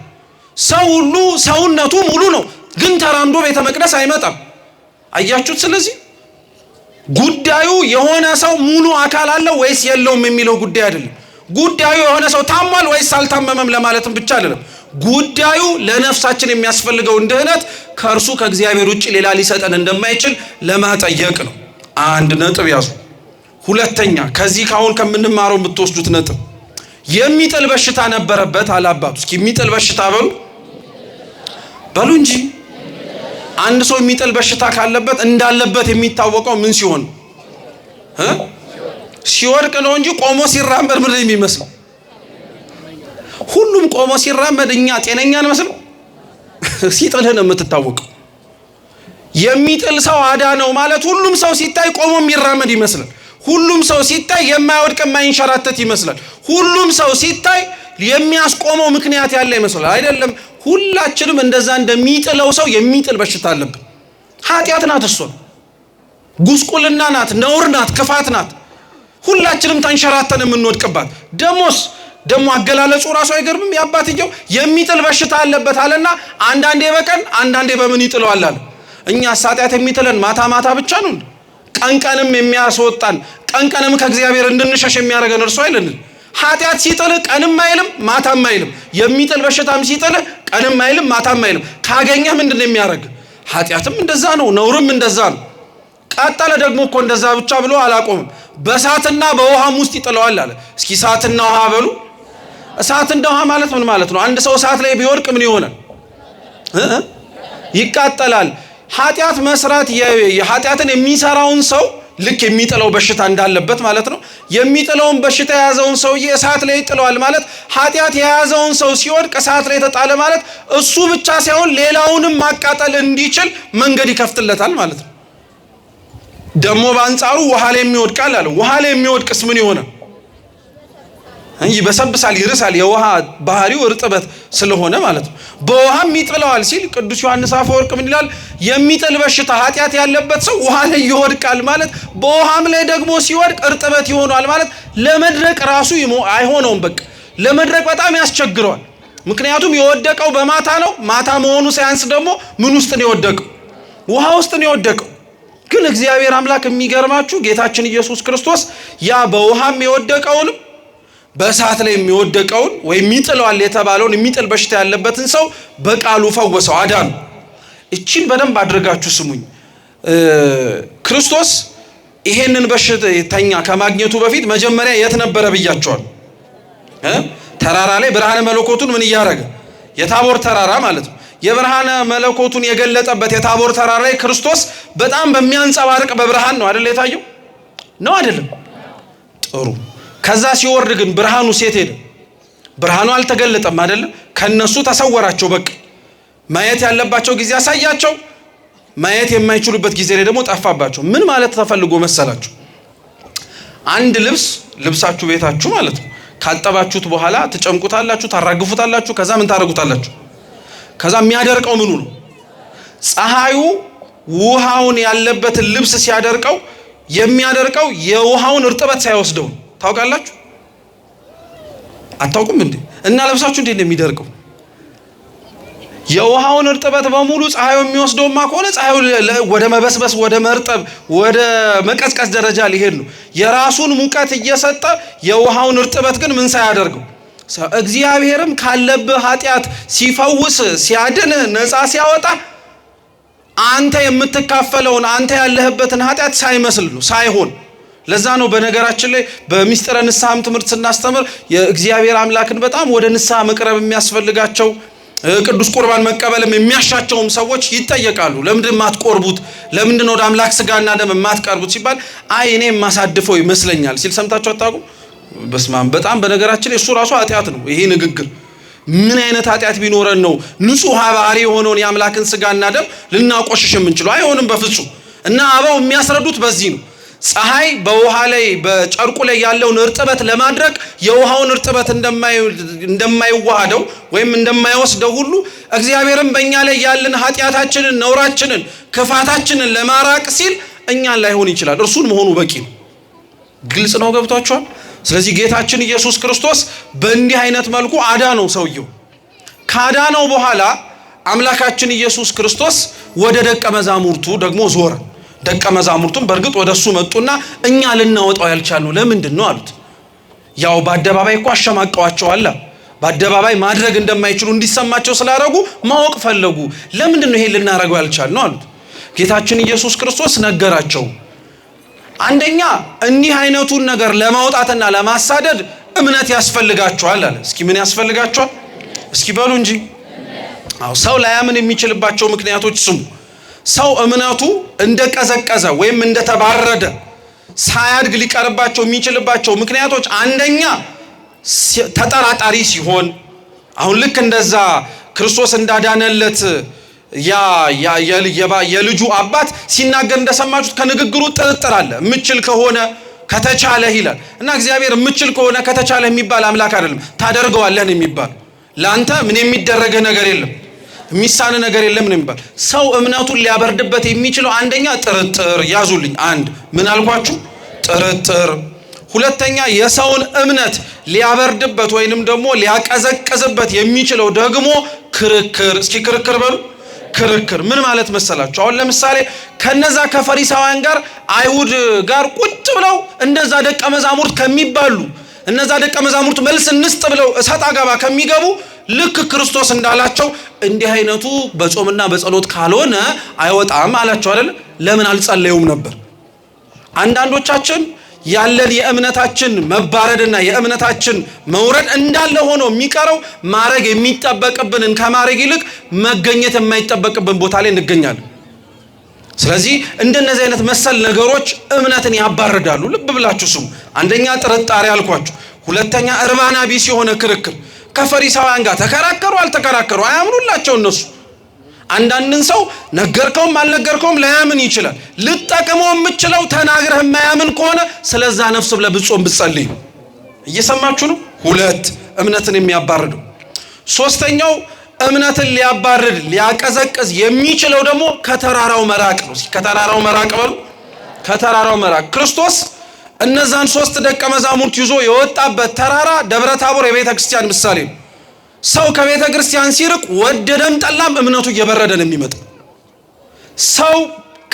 ሰው ሁሉ ሰውነቱ ሙሉ ነው ግን ተራምዶ ቤተ መቅደስ አይመጣም። አያችሁት? ስለዚህ ጉዳዩ የሆነ ሰው ሙሉ አካል አለው ወይስ የለውም የሚለው ጉዳይ አይደለም። ጉዳዩ የሆነ ሰው ታሟል ወይስ አልታመመም ለማለትም ብቻ አይደለም። ጉዳዩ ለነፍሳችን የሚያስፈልገውን ድህነት ከእርሱ ከእግዚአብሔር ውጭ ሌላ ሊሰጠን እንደማይችል ለማጠየቅ ነው። አንድ ነጥብ ያዙ። ሁለተኛ ከዚህ ካሁን ከምንማረው የምትወስዱት ነጥብ የሚጥል በሽታ ነበረበት አላባቱ። እስኪ የሚጥል በሽታ በሉ እንጂ። አንድ ሰው የሚጥል በሽታ ካለበት እንዳለበት የሚታወቀው ምን ሲሆን ሲወድቅ ነው እንጂ ቆሞ ሲራመድ ምን የሚመስለው? ሁሉም ቆሞ ሲራመድ እኛ ጤነኛ እንመስል? ሲጥልህ ነው የምትታወቀው። የሚጥል ሰው አዳነው ማለት ሁሉም ሰው ሲታይ ቆሞ የሚራመድ ይመስላል። ሁሉም ሰው ሲታይ የማይወድቅ የማይንሸራተት ይመስላል። ሁሉም ሰው ሲታይ የሚያስቆመው ምክንያት ያለ ይመስላል። አይደለም። ሁላችንም እንደዛ እንደሚጥለው ሰው የሚጥል በሽታ አለብን። ኃጢአት ናት፣ እሷ ጉስቁልና ናት፣ ነውር ናት፣ ክፋት ናት። ሁላችንም ተንሸራተን የምንወድቅባት። ደሞ አገላለጹ ራሱ አይገርምም? ያባትየው የሚጥል በሽታ አለበት አለና አንዳንዴ በቀን አንዳንዴ በምን ይጥለዋል አለ። እኛ ኃጢአት የሚጥለን ማታ ማታ ብቻ ነው። ቀንቀንም የሚያስወጣን ቀንቀንም ከእግዚአብሔር እንድንሸሽ የሚያደርገን እርሱ አይደለም። ኃጢአት ሲጥል ቀንም አይልም ማታም አይልም። የሚጥል በሽታም ሲጥል ቀንም አይልም ማታም አይልም። ካገኘህ ምንድነው የሚያደርግ? ኃጢአትም እንደዛ ነው፣ ነውርም እንደዛ ነው። ቀጠለ ደግሞ እኮ እንደዛ ብቻ ብሎ አላቆምም። በእሳትና በውሃም ውስጥ ይጥለዋል አለ። እስኪ እሳትና ውሃ በሉ። እሳትና ውሃ ማለት ምን ማለት ነው? አንድ ሰው እሳት ላይ ቢወድቅ ምን ይሆናል? ይቃጠላል። ኃጢአት መስራት የኃጢአትን የሚሰራውን ሰው ልክ የሚጥለው በሽታ እንዳለበት ማለት ነው። የሚጥለውን በሽታ የያዘውን ሰውዬ እሳት ላይ ይጥለዋል ማለት ኃጢአት የያዘውን ሰው ሲወድቅ እሳት ላይ ተጣለ ማለት እሱ ብቻ ሳይሆን ሌላውንም ማቃጠል እንዲችል መንገድ ይከፍትለታል ማለት ነው። ደግሞ በአንጻሩ ውሃ ላይ የሚወድቃል አለ። ውሃ ላይ የሚወድቅስ ምን ይሆናል? ይበሰብሳል፣ ይርሳል። የውሃ ባህሪው እርጥበት ስለሆነ ማለት ነው። በውሃም ይጥለዋል ሲል ቅዱስ ዮሐንስ አፈወርቅ ምን ይላል? የሚጥል በሽታ ኃጢአት ያለበት ሰው ውሃ ላይ ይወድቃል ማለት በውሃም ላይ ደግሞ ሲወድቅ እርጥበት ይሆናል ማለት ለመድረቅ ራሱ አይሆነውም። በቃ ለመድረቅ በጣም ያስቸግረዋል። ምክንያቱም የወደቀው በማታ ነው። ማታ መሆኑ ሳያንስ ደግሞ ምን ውስጥ ነው የወደቀው? ውሃ ውስጥ ነው የወደቀው። ግን እግዚአብሔር አምላክ የሚገርማችሁ ጌታችን ኢየሱስ ክርስቶስ ያ በውሃም የወደቀውንም በእሳት ላይ የሚወደቀውን ወይ የሚጥለዋል የተባለውን የሚጥል በሽታ ያለበትን ሰው በቃሉ ፈወሰው፣ አዳነው። እቺን በደንብ አድርጋችሁ ስሙኝ። ክርስቶስ ይሄንን በሽተኛ ከማግኘቱ በፊት መጀመሪያ የት ነበረ ብያቸዋል? ተራራ ላይ ብርሃነ መለኮቱን ምን እያደረገ? የታቦር ተራራ ማለት ነው። የብርሃነ መለኮቱን የገለጠበት የታቦር ተራራ ላይ ክርስቶስ በጣም በሚያንጸባርቅ በብርሃን ነው አይደል የታየው? ነው አይደለም? ጥሩ። ከዛ ሲወርድ ግን ብርሃኑ ሴት ሄደ። ብርሃኑ አልተገለጠም አይደለም? ከነሱ ተሰወራቸው። በቃ ማየት ያለባቸው ጊዜ ያሳያቸው፣ ማየት የማይችሉበት ጊዜ ላይ ደግሞ ጠፋባቸው። ምን ማለት ተፈልጎ መሰላችሁ? አንድ ልብሳችሁ ቤታችሁ ማለት ነው ካጠባችሁት በኋላ ትጨምቁታላችሁ፣ ታራግፉታላችሁ። ከዛ ምን ታረጉታላችሁ? ከዛ የሚያደርቀው ምኑ ነው? ፀሐዩ ውሃውን ያለበትን ልብስ ሲያደርቀው የሚያደርቀው የውሃውን እርጥበት ሳይወስደው። ታውቃላችሁ? አታውቁም እንዴ? እና ልብሳችሁ እንዴት ነው የሚደርቀው? የውሃውን እርጥበት በሙሉ ፀሐዩ የሚወስደውማ ከሆነ ፀሐዩ ወደ መበስበስ፣ ወደ መርጠብ፣ ወደ መቀዝቀዝ ደረጃ ሊሄድ ነው። የራሱን ሙቀት እየሰጠ የውሃውን እርጥበት ግን ምን ሳያደርገው። እግዚአብሔርም ካለብህ ኃጢአት ሲፈውስ፣ ሲያድን፣ ነፃ ሲያወጣ አንተ የምትካፈለውን አንተ ያለህበትን ኃጢአት ሳይመስል ነው፣ ሳይሆን። ለዛ ነው በነገራችን ላይ በሚስጥረ ንስሐም ትምህርት ስናስተምር የእግዚአብሔር አምላክን በጣም ወደ ንስሐ መቅረብ የሚያስፈልጋቸው ቅዱስ ቁርባን መቀበልም የሚያሻቸውም ሰዎች ይጠየቃሉ። ለምንድን ማትቆርቡት? ለምንድን ወደ አምላክ ስጋና ደም ማትቀርቡት ሲባል አይ እኔ ማሳድፈው ይመስለኛል ሲል ሰምታችሁ አታውቁም? በስማም በጣም በነገራችን እሱ ራሱ ኃጢአት ነው ይሄ ንግግር። ምን አይነት ኃጢአት ቢኖረን ነው ንጹህ ባህሪ የሆነውን የአምላክን ስጋና ደም ልናቆሽሽ የምንችለው? አይሆንም በፍጹም። እና አበው የሚያስረዱት በዚህ ነው። ፀሐይ በውሃ ላይ በጨርቁ ላይ ያለውን እርጥበት ለማድረቅ የውሃውን እርጥበት እንደማይዋሃደው ወይም እንደማይወስደው ሁሉ እግዚአብሔርም በእኛ ላይ ያለን ኃጢአታችንን፣ ነውራችንን፣ ክፋታችንን ለማራቅ ሲል እኛን ላይሆን ይችላል። እርሱን መሆኑ በቂ ነው። ግልጽ ነው። ገብቷችኋል? ስለዚህ ጌታችን ኢየሱስ ክርስቶስ በእንዲህ አይነት መልኩ አዳነው ሰውየው። ካዳነው በኋላ አምላካችን ኢየሱስ ክርስቶስ ወደ ደቀ መዛሙርቱ ደግሞ ዞረ። ደቀ መዛሙርቱም በእርግጥ ወደሱ መጡና እኛ ልናወጣው ያልቻልነው ለምንድን ነው አሉት። ያው በአደባባይ እኮ አሸማቀዋቸዋል። በአደባባይ ማድረግ እንደማይችሉ እንዲሰማቸው ስላደረጉ ማወቅ ፈለጉ። ለምንድን ነው ይሄ ልናደርገው ያልቻልነው አሉት። ጌታችን ኢየሱስ ክርስቶስ ነገራቸው። አንደኛ እንዲህ አይነቱን ነገር ለማውጣትና ለማሳደድ እምነት ያስፈልጋቸዋል አለ። እስኪ ምን ያስፈልጋቸዋል? እስኪ በሉ እንጂ። አዎ ሰው ላያምን የሚችልባቸው ምክንያቶች ስሙ። ሰው እምነቱ እንደቀዘቀዘ ወይም እንደተባረደ ሳያድግ ሊቀርባቸው የሚችልባቸው ምክንያቶች አንደኛ ተጠራጣሪ ሲሆን፣ አሁን ልክ እንደዛ ክርስቶስ እንዳዳነለት የልጁ አባት ሲናገር እንደሰማችሁት ከንግግሩ ጥርጥር አለ። የምችል ከሆነ ከተቻለ ይላል እና እግዚአብሔር የምችል ከሆነ ከተቻለ የሚባል አምላክ አይደለም፣ ታደርገዋለህ ነው የሚባል። ለአንተ ምን የሚደረገ ነገር የለም፣ የሚሳን ነገር የለም ነው የሚባል። ሰው እምነቱን ሊያበርድበት የሚችለው አንደኛ ጥርጥር፣ ያዙልኝ። አንድ ምን አልኳችሁ? ጥርጥር። ሁለተኛ የሰውን እምነት ሊያበርድበት ወይንም ደግሞ ሊያቀዘቅዝበት የሚችለው ደግሞ ክርክር። እስኪ ክርክር በሉ። ክርክር ምን ማለት መሰላችሁ? አሁን ለምሳሌ ከነዛ ከፈሪሳውያን ጋር አይሁድ ጋር ቁጭ ብለው እንደዛ ደቀ መዛሙርት ከሚባሉ እነዛ ደቀ መዛሙርት መልስ እንስጥ ብለው እሰጥ አገባ ከሚገቡ ልክ ክርስቶስ እንዳላቸው እንዲህ አይነቱ በጾምና በጸሎት ካልሆነ አይወጣም አላቸው አይደል? ለምን አልጸለዩም ነበር? አንዳንዶቻችን ያለን የእምነታችን መባረድና የእምነታችን መውረድ እንዳለ ሆኖ የሚቀረው ማረግ የሚጠበቅብንን ከማረግ ይልቅ መገኘት የማይጠበቅብን ቦታ ላይ እንገኛለን። ስለዚህ እንደነዚህ አይነት መሰል ነገሮች እምነትን ያባርዳሉ። ልብ ብላችሁ ስሙ። አንደኛ ጥርጣሬ አልኳችሁ። ሁለተኛ እርባና ቢስ የሆነ ክርክር። ከፈሪሳውያን ጋር ተከራከሩ አልተከራከሩ አያምኑላቸው እነሱ። አንዳንድን ሰው ነገርከውም አልነገርከውም ላያምን ይችላል። ልጠቅመው የምችለው ተናግረህ የማያምን ከሆነ ስለዛ ነፍስ ብለህ ብጾም ብትጸልይ። እየሰማችሁ ነው? ሁለት እምነትን የሚያባርደው። ሶስተኛው እምነትን ሊያባርድ ሊያቀዘቅዝ የሚችለው ደግሞ ከተራራው መራቅ ነው። ከተራራው መራቅ በሉ። ከተራራው መራቅ። ክርስቶስ እነዛን 3 ደቀ መዛሙርት ይዞ የወጣበት ተራራ ደብረ ታቦር የቤተ ክርስቲያን ምሳሌ ነው። ሰው ከቤተ ክርስቲያን ሲርቅ ወደደም ጠላም እምነቱ እየበረደ ነው የሚመጣው። ሰው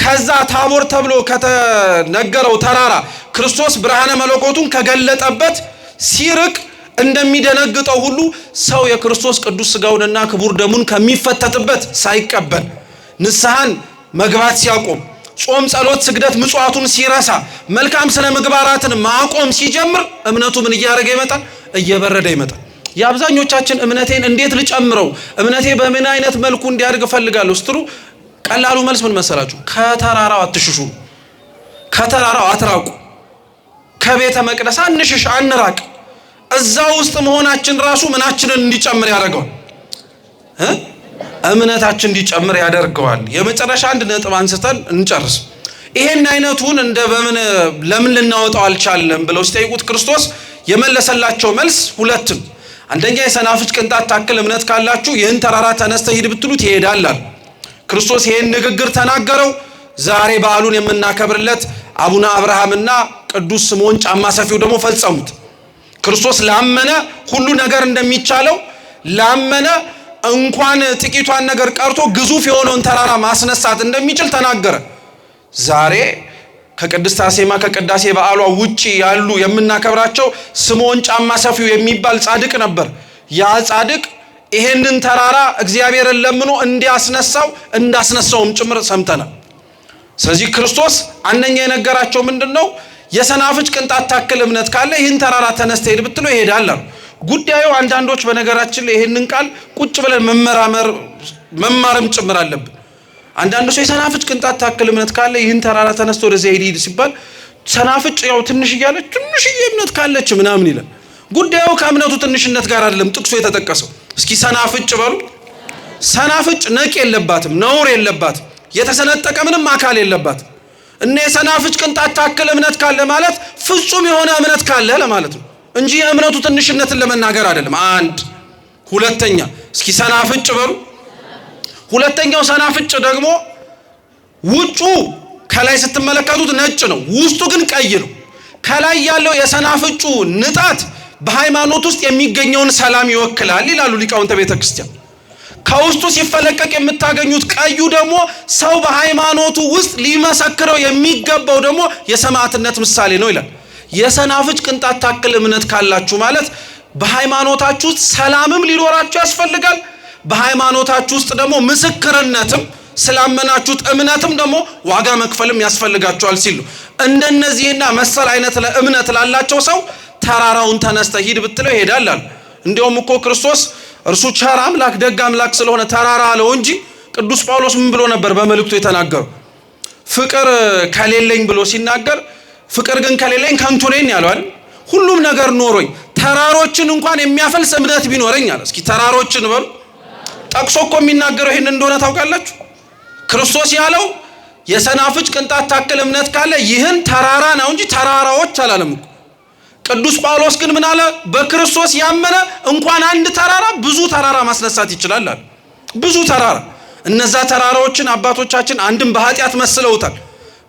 ከዛ ታቦር ተብሎ ከተነገረው ተራራ ክርስቶስ ብርሃነ መለኮቱን ከገለጠበት ሲርቅ እንደሚደነግጠው ሁሉ ሰው የክርስቶስ ቅዱስ ሥጋውንና ክቡር ደሙን ከሚፈተትበት ሳይቀበል ንስሐን መግባት ሲያቆም ጾም፣ ጸሎት፣ ስግደት፣ ምጽዋቱን ሲረሳ መልካም ስነ ምግባራትን ማቆም ሲጀምር እምነቱ ምን እያደረገ ይመጣል? እየበረደ ይመጣል። የአብዛኞቻችን እምነቴን እንዴት ልጨምረው፣ እምነቴ በምን አይነት መልኩ እንዲያድግ እፈልጋለሁ ስትሉ ቀላሉ መልስ ምን መሰላችሁ? ከተራራው አትሽሹ፣ ከተራራው አትራቁ፣ ከቤተ መቅደስ አንሽሽ፣ አንራቅ። እዛ ውስጥ መሆናችን ራሱ ምናችንን እንዲጨምር ያደርገዋል፣ እምነታችን እንዲጨምር ያደርገዋል። የመጨረሻ አንድ ነጥብ አንስተን እንጨርስ። ይሄን አይነቱን ለምን ልናወጣው አልቻለም ብለው ሲጠይቁት ክርስቶስ የመለሰላቸው መልስ ሁለትም። አንደኛ የሰናፍጭ ቅንጣት ታክል እምነት ካላችሁ ይህን ተራራ ተነስተህ ሂድ ብትሉት ይሄዳል አለ። ክርስቶስ ይሄን ንግግር ተናገረው ዛሬ በዓሉን የምናከብርለት አቡነ አብርሃምና ቅዱስ ስምዖን ጫማ ሰፊው ደግሞ ፈጸሙት። ክርስቶስ ላመነ ሁሉ ነገር እንደሚቻለው ላመነ እንኳን ጥቂቷን ነገር ቀርቶ ግዙፍ የሆነውን ተራራ ማስነሳት እንደሚችል ተናገረ። ዛሬ ከቅድስት አርሴማ ከቅዳሴ በዓሏ ውጪ ያሉ የምናከብራቸው ስምዖን ጫማ ሰፊው የሚባል ጻድቅ ነበር። ያ ጻድቅ ይሄንን ተራራ እግዚአብሔርን ለምኖ እንዳስነሳውም ጭምር ሰምተናል። ስለዚህ ክርስቶስ አንደኛ የነገራቸው ምንድነው? የሰናፍጭ ቅንጣት ታክል እምነት ካለ ይህን ተራራ ተነስተህ ሂድ ብትለው ይሄዳል። ጉዳዩ አንዳንዶች በነገራችን ላይ ይሄንን ቃል ቁጭ ብለን መማርም ጭምር አለብን። አንዳንዱ ሰው የሰናፍጭ ቅንጣት ታክል እምነት ካለ ይህን ተራራ ተነስቶ ወደዚያ ሂድ ሲባል ሰናፍጭ ያው ትንሽዬ እምነት ካለች ምናምን ይላል። ጉዳዩ ከእምነቱ ትንሽነት ጋር አይደለም ጥቅሱ የተጠቀሰው። እስኪ ሰናፍጭ በሉ። ሰናፍጭ ነቅ የለባትም፣ ነውር የለባትም፣ የተሰነጠቀ ምንም አካል የለባትም። እና የሰናፍጭ ቅንጣት ታክል እምነት ካለ ማለት ፍጹም የሆነ እምነት ካለ ለማለት ነው እንጂ የእምነቱ ትንሽነትን ለመናገር አይደለም። አንድ ሁለተኛ እስኪ ሰናፍጭ በሉ። ሁለተኛው ሰናፍጭ ደግሞ ውጩ ከላይ ስትመለከቱት ነጭ ነው፣ ውስጡ ግን ቀይ ነው። ከላይ ያለው የሰናፍጩ ንጣት በሃይማኖት ውስጥ የሚገኘውን ሰላም ይወክላል ይላሉ ሊቃውንተ ቤተ ክርስቲያን። ከውስጡ ሲፈለቀቅ የምታገኙት ቀዩ ደግሞ ሰው በሃይማኖቱ ውስጥ ሊመሰክረው የሚገባው ደግሞ የሰማዕትነት ምሳሌ ነው ይላል። የሰናፍጭ ቅንጣት ታክል እምነት ካላችሁ ማለት በሃይማኖታችሁ ውስጥ ሰላምም ሊኖራችሁ ያስፈልጋል። በሃይማኖታችሁ ውስጥ ደግሞ ምስክርነትም ስላመናችሁት እምነትም ደግሞ ዋጋ መክፈልም ያስፈልጋችኋል ሲሉ እንደነዚህና መሰል አይነት እምነት ላላቸው ሰው ተራራውን ተነስተ ሂድ ብትለው ይሄዳል አለ። እንዲያውም እኮ ክርስቶስ እርሱ ቸር አምላክ ደግ አምላክ ስለሆነ ተራራ አለው እንጂ ቅዱስ ጳውሎስ ምን ብሎ ነበር በመልእክቱ የተናገረው? ፍቅር ከሌለኝ ብሎ ሲናገር ፍቅር ግን ከሌለኝ ከንቱ ነኝ ያለው አይደል? ሁሉም ነገር ኖሮኝ ተራሮችን እንኳን የሚያፈልስ እምነት ቢኖረኝ አለ። እስኪ ተራሮችን በሉ። ጠቅሶ እኮ የሚናገረው ይሄን እንደሆነ ታውቃላችሁ። ክርስቶስ ያለው የሰናፍጭ ቅንጣት ታክል እምነት ካለ ይህን ተራራ ነው እንጂ ተራራዎች አላለም እኮ። ቅዱስ ጳውሎስ ግን ምን አለ? በክርስቶስ ያመነ እንኳን አንድ ተራራ ብዙ ተራራ ማስነሳት ይችላል አለ። ብዙ ተራራ። እነዛ ተራራዎችን አባቶቻችን አንድም በኃጢአት መስለውታል።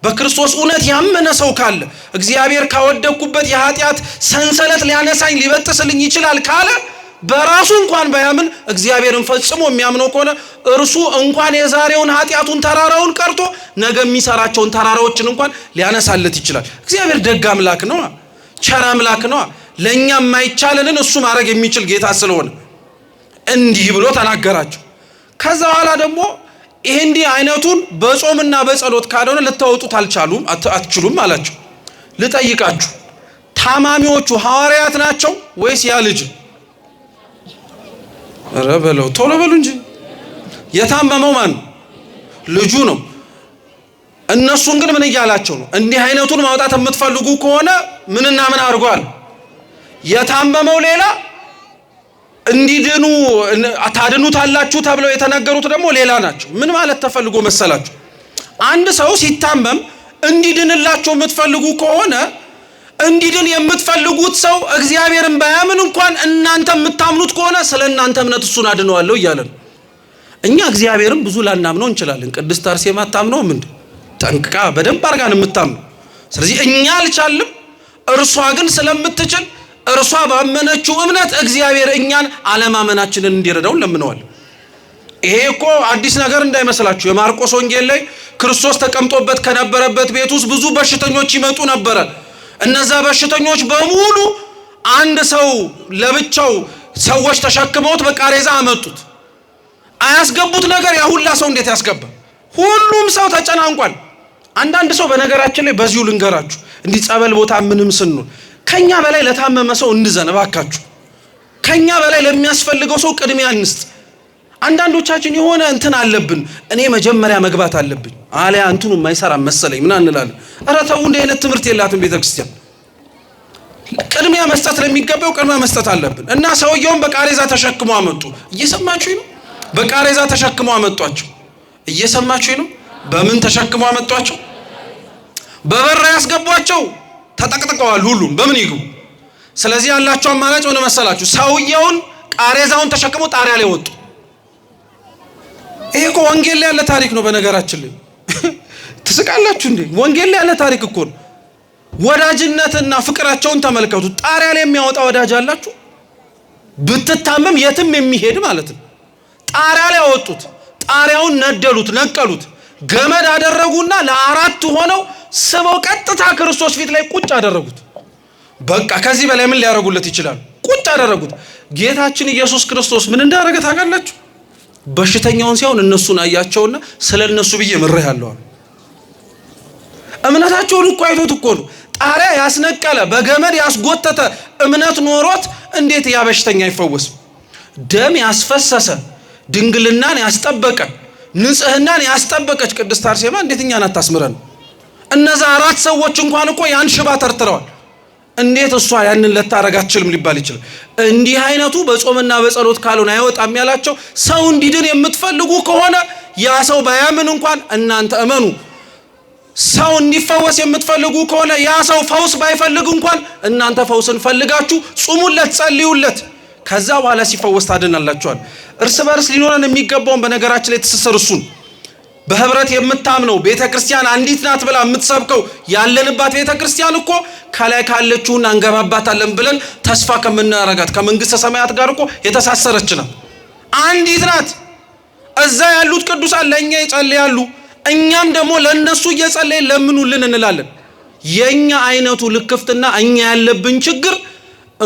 በክርስቶስ እውነት ያመነ ሰው ካለ እግዚአብሔር ካወደኩበት የኃጢአት ሰንሰለት ሊያነሳኝ ሊበጥስልኝ ይችላል ካለ በራሱ እንኳን ባያምን እግዚአብሔርን ፈጽሞ የሚያምነው ከሆነ እርሱ እንኳን የዛሬውን ኃጢአቱን ተራራውን ቀርቶ ነገ የሚሰራቸውን ተራራዎችን እንኳን ሊያነሳለት ይችላል። እግዚአብሔር ደግ አምላክ ነው፣ ቸር አምላክ ነው። ለኛ የማይቻለንን እሱ ማድረግ የሚችል ጌታ ስለሆነ እንዲህ ብሎ ተናገራቸው። ከዛ በኋላ ደግሞ ይሄ እንዲህ አይነቱን በጾምና በጸሎት ካልሆነ ልታወጡት አትችሉም አላቸው። ልጠይቃችሁ፣ ታማሚዎቹ ሐዋርያት ናቸው ወይስ ያ ልጅ? ኧረ በለው ቶሎ በሉ እንጂ። የታመመው ማን ነው? ልጁ ነው። እነሱን ግን ምን እያላቸው ነው? እንዲህ አይነቱን ማውጣት የምትፈልጉ ከሆነ ምንና ምን አድርጓል? የታመመው ሌላ፣ እንዲድኑ ታድኑታላችሁ ተብለው የተነገሩት ደግሞ ሌላ ናቸው። ምን ማለት ተፈልጎ መሰላችሁ? አንድ ሰው ሲታመም እንዲድንላችሁ የምትፈልጉ ከሆነ እንዲድን የምትፈልጉት ሰው እግዚአብሔርን ባያምን እንኳን እናንተ የምታምኑት ከሆነ ስለ እናንተ እምነት እሱን አድነዋለሁ እያለ ነው። እኛ እግዚአብሔርን ብዙ ላናምነው እንችላለን። ቅድስት አርሴማ አታምነውም እንዴ? ጠንቅቃ በደንብ አርጋን የምታምነው። ስለዚህ እኛ አልቻልም፣ እርሷ ግን ስለምትችል እርሷ ባመነችው እምነት እግዚአብሔር እኛን አለማመናችንን እንዲረዳው ለምነዋል። ይሄ እኮ አዲስ ነገር እንዳይመስላችሁ። የማርቆስ ወንጌል ላይ ክርስቶስ ተቀምጦበት ከነበረበት ቤት ውስጥ ብዙ በሽተኞች ይመጡ ነበረ። እነዛ በሽተኞች በሙሉ አንድ ሰው ለብቻው ሰዎች ተሸክመውት በቃሬዛ አመጡት። አያስገቡት ነገር ያ ሁላ ሰው እንዴት ያስገባ? ሁሉም ሰው ተጨናንቋል። አንዳንድ ሰው በነገራችን ላይ በዚሁ ልንገራችሁ፣ እንዲህ ጸበል ቦታ ምንም ስንሆን ከኛ በላይ ለታመመ ሰው እንዘን እባካችሁ። ከኛ በላይ ለሚያስፈልገው ሰው ቅድሚያ እንስጥ። አንዳንዶቻችን የሆነ እንትን አለብን፣ እኔ መጀመሪያ መግባት አለብኝ አለያ እንትኑ የማይሰራ መሰለኝ ምን እንላለን። ኧረ ተው፣ እንደ አይነት ትምህርት የላትም ቤተክርስቲያን። ቅድሚያ መስጠት ለሚገባው ቅድሚያ መስጠት አለብን። እና ሰውየውን በቃሬዛ ተሸክሞ አመጡ። እየሰማችሁ ነው? በቃሬዛ ተሸክሞ አመጧቸው። እየሰማችሁ ነው? በምን ተሸክሞ አመጧቸው? በበራ ያስገቧቸው። ተጠቅጥቀዋል ሁሉም፣ በምን ይግቡ? ስለዚህ ያላቸው አማራጭ ሆነ መሰላችሁ? ሰውየውን ቃሬዛውን ተሸክሞ ጣሪያ ላይ ወጡ። ይሄ እኮ ወንጌል ላይ ያለ ታሪክ ነው። በነገራችን ላይ ትስቃላችሁ እንዴ? ወንጌል ላይ ያለ ታሪክ እኮ ነው። ወዳጅነትና ፍቅራቸውን ተመልከቱ። ጣሪያ ላይ የሚያወጣ ወዳጅ አላችሁ? ብትታመም የትም የሚሄድ ማለት ነው። ጣሪያ ላይ አወጡት። ጣሪያውን ነደሉት፣ ነቀሉት፣ ገመድ አደረጉና ለአራት ሆነው ስበው ቀጥታ ክርስቶስ ፊት ላይ ቁጭ አደረጉት። በቃ ከዚህ በላይ ምን ሊያደርጉለት ይችላል? ቁጭ አደረጉት። ጌታችን ኢየሱስ ክርስቶስ ምን እንዳደረገ ታውቃላችሁ? በሽተኛውን ሲሆን እነሱን አያቸውና ስለነሱ ብዬ ምሬሃለሁ። እምነታቸውን እኮ አይቶት እኮ ነው። ጣሪያ ያስነቀለ በገመድ ያስጎተተ እምነት ኖሮት እንዴት ያ በሽተኛ አይፈወስም? ደም ያስፈሰሰ ድንግልናን ያስጠበቀ ንጽህናን ያስጠበቀች ቅድስት አርሴማ እንዴት እኛን አታስምረን? እነዛ አራት ሰዎች እንኳን እኮ ያን ሽባ ተርትረዋል። እንዴት እሷ ያንን ልታረግ አትችልም ሊባል ይችላል? እንዲህ አይነቱ በጾምና በጸሎት ካልሆነ አይወጣም ያላቸው። ሰው እንዲድን የምትፈልጉ ከሆነ ያ ሰው ባያምን እንኳን እናንተ እመኑ። ሰው እንዲፈወስ የምትፈልጉ ከሆነ ያ ሰው ፈውስ ባይፈልግ እንኳን እናንተ ፈውስን ፈልጋችሁ ጹሙለት፣ ጸልዩለት። ከዛ በኋላ ሲፈወስ ታድናላችኋል። እርስ በርስ ሊኖረን የሚገባውን በነገራችን ላይ ትስስር እሱን በህብረት የምታምነው ቤተክርስቲያን አንዲት ናት ብላ የምትሰብከው ያለንባት ቤተክርስቲያን እኮ ከላይ ካለችውና እንገባባታለን ብለን ተስፋ ከምናረጋት ከመንግስተ ሰማያት ጋር እኮ የተሳሰረች ናት። አንዲት ናት። እዛ ያሉት ቅዱሳን ለኛ ይጸልያሉ፣ እኛም ደግሞ ለነሱ እየጸለይን ለምኑልን እንላለን። የኛ አይነቱ ልክፍትና እኛ ያለብን ችግር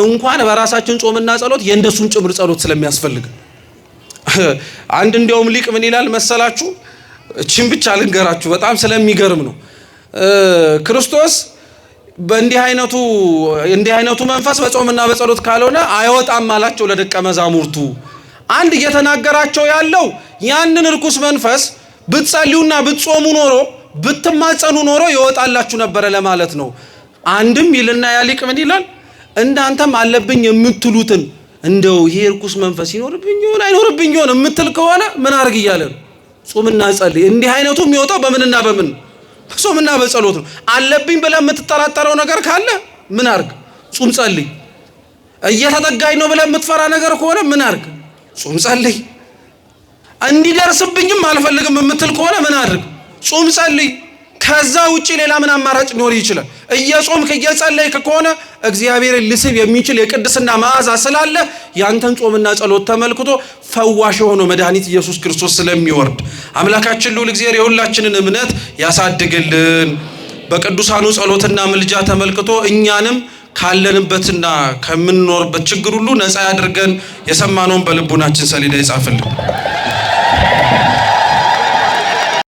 እንኳን በራሳችን ጾምና ጸሎት የእንደሱን ጭምር ጸሎት ስለሚያስፈልግ አንድ እንዲያውም ሊቅ ምን ይላል መሰላችሁ? እቺን ብቻ ልንገራችሁ፣ በጣም ስለሚገርም ነው። ክርስቶስ በእንዲህ አይነቱ መንፈስ በጾምና በጸሎት ካልሆነ አይወጣም አላቸው ለደቀ መዛሙርቱ። አንድ እየተናገራቸው ያለው ያንን ርኩስ መንፈስ ብትጸልዩና ብትጾሙ ኖሮ ብትማጸኑ ኖሮ ይወጣላችሁ ነበረ ለማለት ነው። አንድም ይልና ያሊቅ ምን ይላል? እንዳንተም አለብኝ የምትሉትን እንደው ይሄ ርኩስ መንፈስ ይኖርብኝ ይሆን አይኖርብኝ ይሆን የምትል ከሆነ ምን አርግ እያለ ነው? ጾምና ጸልይ። እንዲህ አይነቱ የሚወጣው በምንና በምን? ጾምና በጸሎት ነው። አለብኝ ብለህ የምትጠራጠረው ነገር ካለ ምን አርግ? ጾም ጸልይ። እየተጠጋኝ ነው ብለህ የምትፈራ ነገር ከሆነ ምን አርግ? ጾም ጸልይ። እንዲደርስብኝም አልፈልግም የምትል ከሆነ ምን አድርግ? ጾም ጸልይ። ከዛ ውጪ ሌላ ምን አማራጭ ሊኖር ይችላል? እየጾምክ እየጸለይክ ከሆነ እግዚአብሔርን ልስብ የሚችል የቅድስና መዓዛ ስላለ ያንተን ጾምና ጸሎት ተመልክቶ ፈዋሽ የሆነው መድኃኒት ኢየሱስ ክርስቶስ ስለሚወርድ አምላካችን ልዑል እግዚአብሔር የሁላችንን እምነት ያሳድግልን። በቅዱሳኑ ጸሎትና ምልጃ ተመልክቶ እኛንም ካለንበትና ከምንኖርበት ችግር ሁሉ ነፃ ያድርገን። የሰማነውን በልቡናችን ሰሌዳ ይጻፍልን።